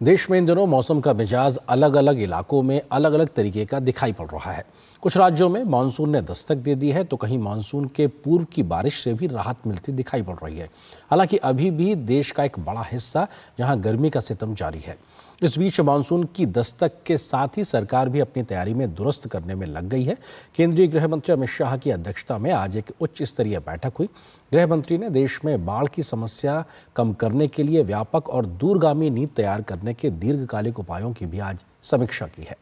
देश में इन दिनों मौसम का मिजाज अलग अलग इलाकों में अलग अलग तरीके का दिखाई पड़ रहा है। कुछ राज्यों में मानसून ने दस्तक दे दी है तो कहीं मानसून के पूर्व की बारिश से भी राहत मिलती दिखाई पड़ रही है। हालांकि अभी भी देश का एक बड़ा हिस्सा जहां गर्मी का सितम जारी है। इस बीच मानसून की दस्तक के साथ ही सरकार भी अपनी तैयारी में दुरुस्त करने में लग गई है। केंद्रीय गृह मंत्री अमित शाह की अध्यक्षता में आज एक उच्च स्तरीय बैठक हुई। गृह मंत्री ने देश में बाढ़ की समस्या कम करने के लिए व्यापक और दूरगामी नीति तैयार करने के दीर्घकालिक उपायों की भी आज समीक्षा की है।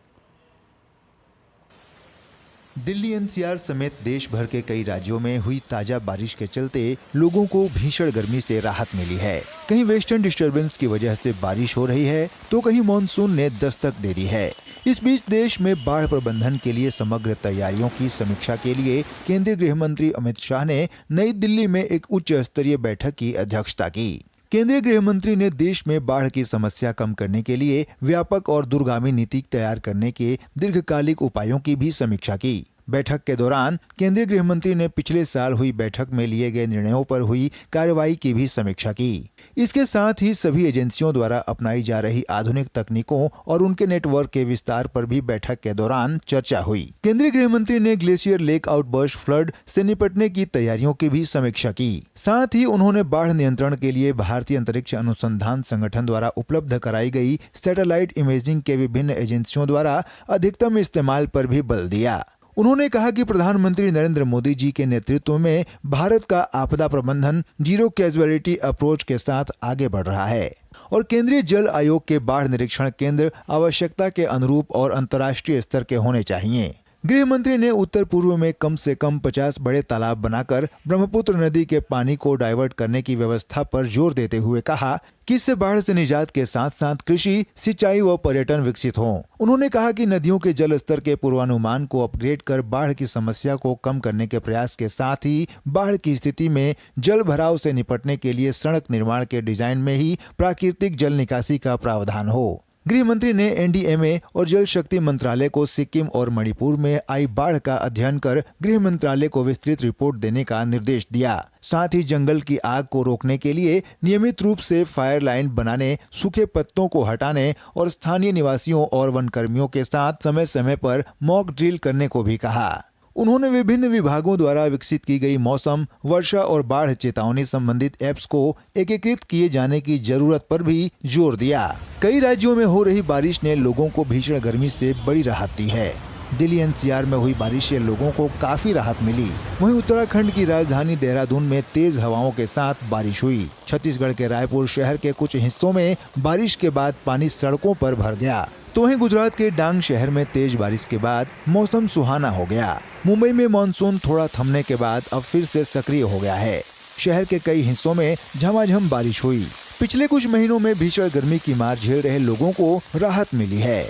दिल्ली NCR समेत देश भर के कई राज्यों में हुई ताजा बारिश के चलते लोगों को भीषण गर्मी से राहत मिली है। कहीं वेस्टर्न डिस्टर्बेंस की वजह से बारिश हो रही है तो कहीं मानसून ने दस्तक दे दी है। इस बीच देश में बाढ़ प्रबंधन के लिए समग्र तैयारियों की समीक्षा के लिए केंद्रीय गृह मंत्री अमित शाह ने नई दिल्ली में एक उच्च स्तरीय बैठक की अध्यक्षता की। केंद्रीय गृह मंत्री ने देश में बाढ़ की समस्या कम करने के लिए व्यापक और दूरगामी नीति तैयार करने के दीर्घकालिक उपायों की भी समीक्षा की। बैठक के दौरान केंद्रीय गृह मंत्री ने पिछले साल हुई बैठक में लिए गए निर्णयों पर हुई कार्रवाई की भी समीक्षा की। इसके साथ ही सभी एजेंसियों द्वारा अपनाई जा रही आधुनिक तकनीकों और उनके नेटवर्क के विस्तार पर भी बैठक के दौरान चर्चा हुई। केंद्रीय गृह मंत्री ने ग्लेशियर लेक आउटबर्स्ट फ्लड से निपटने की तैयारियों की भी समीक्षा की। साथ ही उन्होंने बाढ़ नियंत्रण के लिए भारतीय अंतरिक्ष अनुसंधान संगठन द्वारा उपलब्ध कराई गई सैटेलाइट इमेजिंग के विभिन्न एजेंसियों द्वारा अधिकतम इस्तेमाल पर भी बल दिया। उन्होंने कहा कि प्रधानमंत्री नरेंद्र मोदी जी के नेतृत्व में भारत का आपदा प्रबंधन जीरो कैजुअलिटी अप्रोच के साथ आगे बढ़ रहा है और केंद्रीय जल आयोग के बाढ़ निरीक्षण केंद्र आवश्यकता के अनुरूप और अंतर्राष्ट्रीय स्तर के होने चाहिए। गृह मंत्री ने उत्तर पूर्व में कम से कम 50 बड़े तालाब बनाकर ब्रह्मपुत्र नदी के पानी को डाइवर्ट करने की व्यवस्था पर जोर देते हुए कहा कि इससे बाढ़ से निजात के साथ साथ कृषि, सिंचाई व पर्यटन विकसित हों। उन्होंने कहा कि नदियों के जल स्तर के पूर्वानुमान को अपग्रेड कर बाढ़ की समस्या को कम करने के प्रयास के साथ ही बाढ़ की स्थिति में जल भराव से निपटने के लिए सड़क निर्माण के डिजाइन में ही प्राकृतिक जल निकासी का प्रावधान हो। गृह मंत्री ने एनडीएमए और जल शक्ति मंत्रालय को सिक्किम और मणिपुर में आई बाढ़ का अध्ययन कर गृह मंत्रालय को विस्तृत रिपोर्ट देने का निर्देश दिया। साथ ही जंगल की आग को रोकने के लिए नियमित रूप से फायर लाइन बनाने, सूखे पत्तों को हटाने और स्थानीय निवासियों और वन कर्मियों के साथ समय समय पर मॉक ड्रिल करने को भी कहा। उन्होंने विभिन्न विभागों द्वारा विकसित की गई मौसम, वर्षा और बाढ़ चेतावनी संबंधित ऐप्स को एकीकृत किए जाने की जरूरत पर भी जोर दिया। कई राज्यों में हो रही बारिश ने लोगों को भीषण गर्मी से बड़ी राहत दी है। दिल्ली एनसीआर में हुई बारिश से लोगों को काफी राहत मिली। वहीं उत्तराखंड की राजधानी देहरादून में तेज हवाओं के साथ बारिश हुई। छत्तीसगढ़ के रायपुर शहर के कुछ हिस्सों में बारिश के बाद पानी सड़कों पर भर गया। तो वहीं गुजरात के डांग शहर में तेज बारिश के बाद मौसम सुहाना हो गया। मुंबई में मानसून थोड़ा थमने के बाद अब फिर से सक्रिय हो गया है। शहर के कई हिस्सों में झमाझम बारिश हुई। पिछले कुछ महीनों में भीषण गर्मी की मार झेल रहे लोगों को राहत मिली है।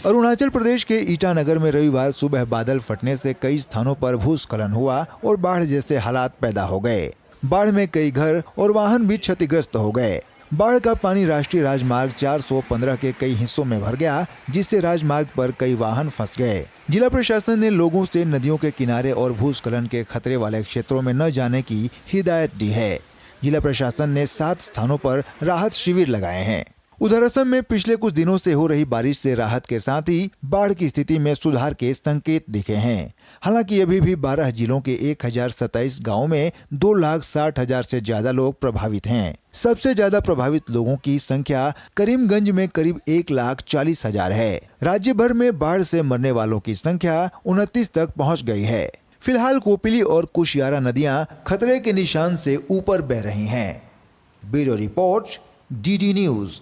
अरुणाचल प्रदेश के ईटानगर में रविवार सुबह बादल फटने से कई स्थानों पर भूस्खलन हुआ और बाढ़ जैसे हालात पैदा हो गए। बाढ़ में कई घर और वाहन भी क्षतिग्रस्त हो गए। बाढ़ का पानी राष्ट्रीय राजमार्ग 415 के कई हिस्सों में भर गया, जिससे राजमार्ग पर कई वाहन फंस गए। जिला प्रशासन ने लोगों से नदियों के किनारे और भूस्खलन के खतरे वाले क्षेत्रों में न जाने की हिदायत दी है। जिला प्रशासन ने 7 स्थानों पर राहत शिविर लगाए हैं। उधर असम में पिछले कुछ दिनों से हो रही बारिश से राहत के साथ ही बाढ़ की स्थिति में सुधार के संकेत दिखे हैं। हालांकि अभी भी 12 जिलों के 1027 गांवों में 2,60,000 से ज्यादा लोग प्रभावित हैं। सबसे ज्यादा प्रभावित लोगों की संख्या करीमगंज में करीब 1,40,000 है। राज्य भर में बाढ़ से मरने वालों की संख्या 29 तक पहुँच गई है। फिलहाल कोपिली और कुशियारा नदियाँ खतरे के निशान से ऊपर बह रही हैं। Bureau report, DD news.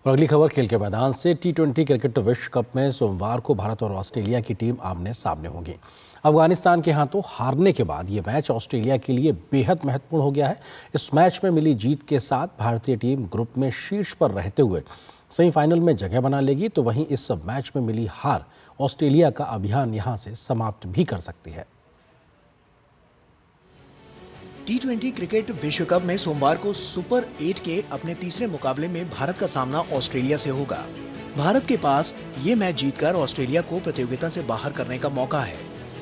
और अगली खबर खेल के मैदान से। T20 क्रिकेट विश्व कप में सोमवार को भारत और ऑस्ट्रेलिया की टीम आमने सामने होंगी। अफगानिस्तान के हाथों हारने के बाद ये मैच ऑस्ट्रेलिया के लिए बेहद महत्वपूर्ण हो गया है। इस मैच में मिली जीत के साथ भारतीय टीम ग्रुप में शीर्ष पर रहते हुए सेमीफाइनल में जगह बना लेगी, तो वहीं इस मैच में मिली हार ऑस्ट्रेलिया का अभियान यहां से समाप्त भी कर सकती है। T20 क्रिकेट विश्व कप में सोमवार को सुपर 8 के अपने तीसरे मुकाबले में भारत का सामना ऑस्ट्रेलिया से होगा। भारत के पास ये मैच जीतकर ऑस्ट्रेलिया को प्रतियोगिता से बाहर करने का मौका है।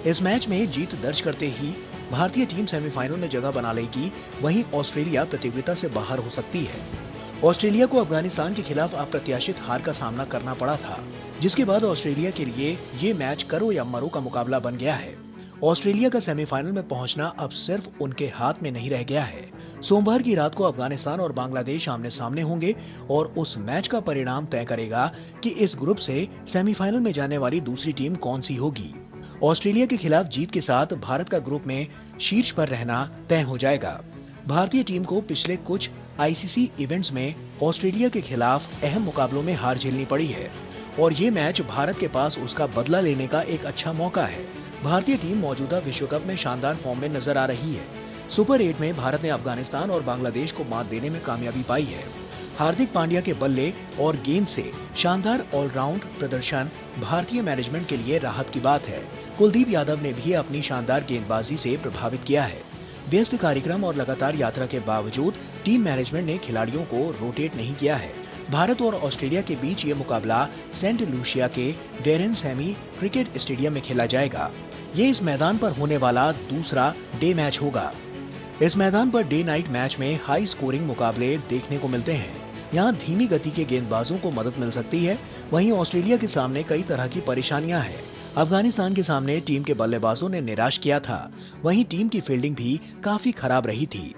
इस मैच में जीत दर्ज करते ही भारतीय टीम सेमीफाइनल में जगह बना लेगी, वहीं ऑस्ट्रेलिया प्रतियोगिता से बाहर हो सकती है। ऑस्ट्रेलिया को अफगानिस्तान के खिलाफ अप्रत्याशित हार का सामना करना पड़ा था, जिसके बाद ऑस्ट्रेलिया के लिए ये मैच करो या मरो का मुकाबला बन गया है। ऑस्ट्रेलिया का सेमीफाइनल में पहुंचना अब सिर्फ उनके हाथ में नहीं रह गया है। सोमवार की रात को अफगानिस्तान और बांग्लादेश आमने सामने होंगे और उस मैच का परिणाम तय करेगा कि इस ग्रुप से सेमीफाइनल में जाने वाली दूसरी टीम कौन सी होगी। ऑस्ट्रेलिया के खिलाफ जीत के साथ भारत का ग्रुप में शीर्ष पर रहना तय हो जाएगा। भारतीय टीम को पिछले कुछ आईसीसी इवेंट्स में ऑस्ट्रेलिया के खिलाफ अहम मुकाबलों में हार झेलनी पड़ी है और ये मैच भारत के पास उसका बदला लेने का एक अच्छा मौका है। भारतीय टीम मौजूदा विश्व कप में शानदार फॉर्म में नजर आ रही है। सुपर 8 में भारत ने अफगानिस्तान और बांग्लादेश को मात देने में कामयाबी पाई है। हार्दिक पांड्या के बल्ले और गेंद से शानदार ऑलराउंड प्रदर्शन भारतीय मैनेजमेंट के लिए राहत की बात है। कुलदीप यादव ने भी अपनी शानदार गेंदबाजी से प्रभावित किया है। व्यस्त कार्यक्रम और लगातार यात्रा के बावजूद टीम मैनेजमेंट ने खिलाड़ियों को रोटेट नहीं किया है। भारत और ऑस्ट्रेलिया के बीच ये मुकाबला सेंट लूसिया के डेरेन सैमी क्रिकेट स्टेडियम में खेला जाएगा। ये इस मैदान पर होने वाला दूसरा डे मैच होगा। इस मैदान पर डे नाइट मैच में हाई स्कोरिंग मुकाबले देखने को मिलते हैं। यहाँ धीमी गति के गेंदबाजों को मदद मिल सकती है। वहीं ऑस्ट्रेलिया के सामने कई तरह की परेशानियां हैं। अफगानिस्तान के सामने टीम के बल्लेबाजों ने निराश किया था। वहीं टीम की फील्डिंग भी काफी खराब रही थी।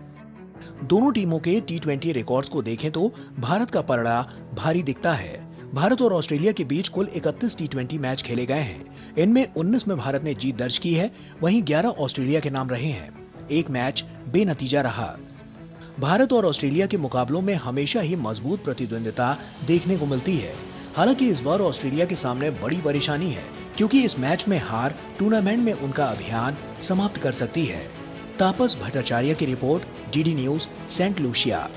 दोनों टीमों के T20 रिकॉर्ड्स को देखें तो भारत का पलड़ा भारी दिखता है। भारत और ऑस्ट्रेलिया के बीच कुल 31 T20 मैच खेले गए हैं। इनमें 19 में भारत ने जीत दर्ज की है, वहीं 11 ऑस्ट्रेलिया के नाम रहे हैं। एक मैच बेनतीजा रहा। भारत और ऑस्ट्रेलिया के मुकाबलों में हमेशा ही मजबूत प्रतिद्वंदिता देखने को मिलती है। हालांकि इस बार ऑस्ट्रेलिया के सामने बड़ी परेशानी है, क्योंकि इस मैच में हार टूर्नामेंट में उनका अभियान समाप्त कर सकती है। तापस भट्टाचार्य की रिपोर्ट, DD न्यूज, सेंट लूसिया।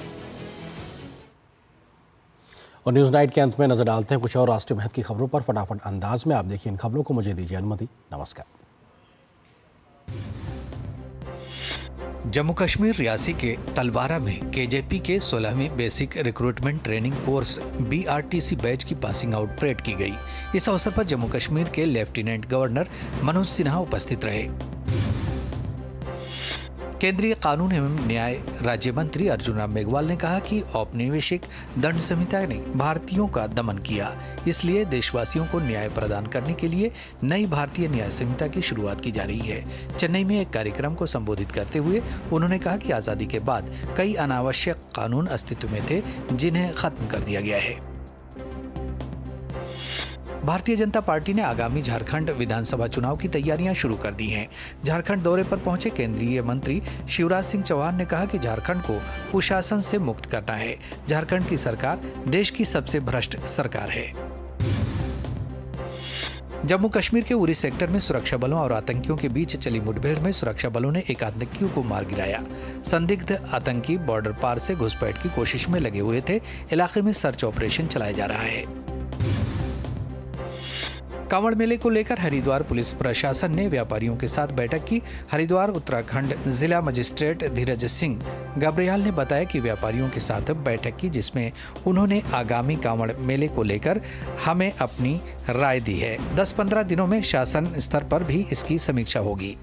और न्यूज नाइट के अंत में नजर डालते हैं कुछ और राष्ट्रीय महत्व की खबरों पर फटाफट अंदाज में। आप देखिए इन खबरों को, मुझे दीजिए अनुमति। नमस्कार। जम्मू कश्मीर रियासी के तलवारा में केजेपी के 16वीं basic recruitment training course BRTC batch की पासिंग आउट परेड की गई। इस अवसर पर जम्मू कश्मीर के लेफ्टिनेंट गवर्नर मनोज सिन्हा उपस्थित रहे। केंद्रीय कानून एवं न्याय राज्य मंत्री अर्जुन राम मेघवाल ने कहा कि औपनिवेशिक दंड संहिता ने भारतीयों का दमन किया, इसलिए देशवासियों को न्याय प्रदान करने के लिए नई भारतीय न्याय संहिता की शुरुआत की जा रही है। चेन्नई में एक कार्यक्रम को संबोधित करते हुए उन्होंने कहा कि आजादी के बाद कई अनावश्यक कानून अस्तित्व में थे, जिन्हें खत्म कर दिया गया है। भारतीय जनता पार्टी ने आगामी झारखंड विधानसभा चुनाव की तैयारियां शुरू कर दी हैं। झारखंड दौरे पर पहुंचे केंद्रीय मंत्री शिवराज सिंह चौहान ने कहा कि झारखंड को कुशासन से मुक्त करना है। झारखंड की सरकार देश की सबसे भ्रष्ट सरकार है। जम्मू कश्मीर के उरी सेक्टर में सुरक्षा बलों और आतंकियों के बीच चली मुठभेड़ में सुरक्षा बलों ने एक आतंकियों को मार गिराया। संदिग्ध आतंकी बॉर्डर पार से घुसपैठ की कोशिश में लगे हुए थे। इलाके में सर्च ऑपरेशन चलाया जा रहा है। कांवड़ मेले को लेकर हरिद्वार पुलिस प्रशासन ने व्यापारियों के साथ बैठक की। हरिद्वार उत्तराखंड जिला मजिस्ट्रेट धीरज सिंह गब्रियाल ने बताया कि व्यापारियों के साथ बैठक की, जिसमें उन्होंने आगामी कांवड़ मेले को लेकर हमें अपनी राय दी है। 10-15 दिनों में शासन स्तर पर भी इसकी समीक्षा होगी।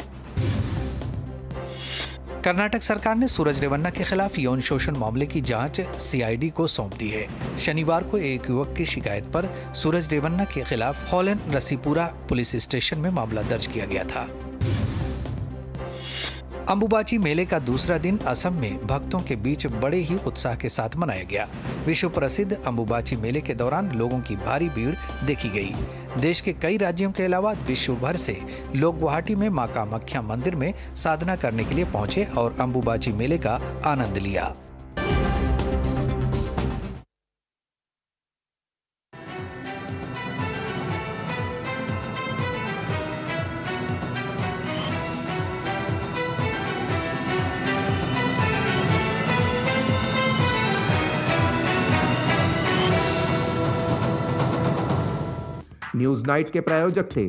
कर्नाटक सरकार ने सूरज रेवन्ना के खिलाफ यौन शोषण मामले की जांच CID को सौंप दी है। शनिवार को एक युवक की शिकायत पर सूरज रेवन्ना के खिलाफ हॉलन रसीपुरा पुलिस स्टेशन में मामला दर्ज किया गया था। अंबुबाची मेले का दूसरा दिन असम में भक्तों के बीच बड़े ही उत्साह के साथ मनाया गया। विश्व प्रसिद्ध अंबुबाची मेले के दौरान लोगों की भारी भीड़ देखी गई। देश के कई राज्यों के अलावा विश्व भर से लोग गुवाहाटी में मां कामाख्या मंदिर में साधना करने के लिए पहुंचे और अंबुबाची मेले का आनंद लिया। न्यूज नाइट के प्रायोजक थे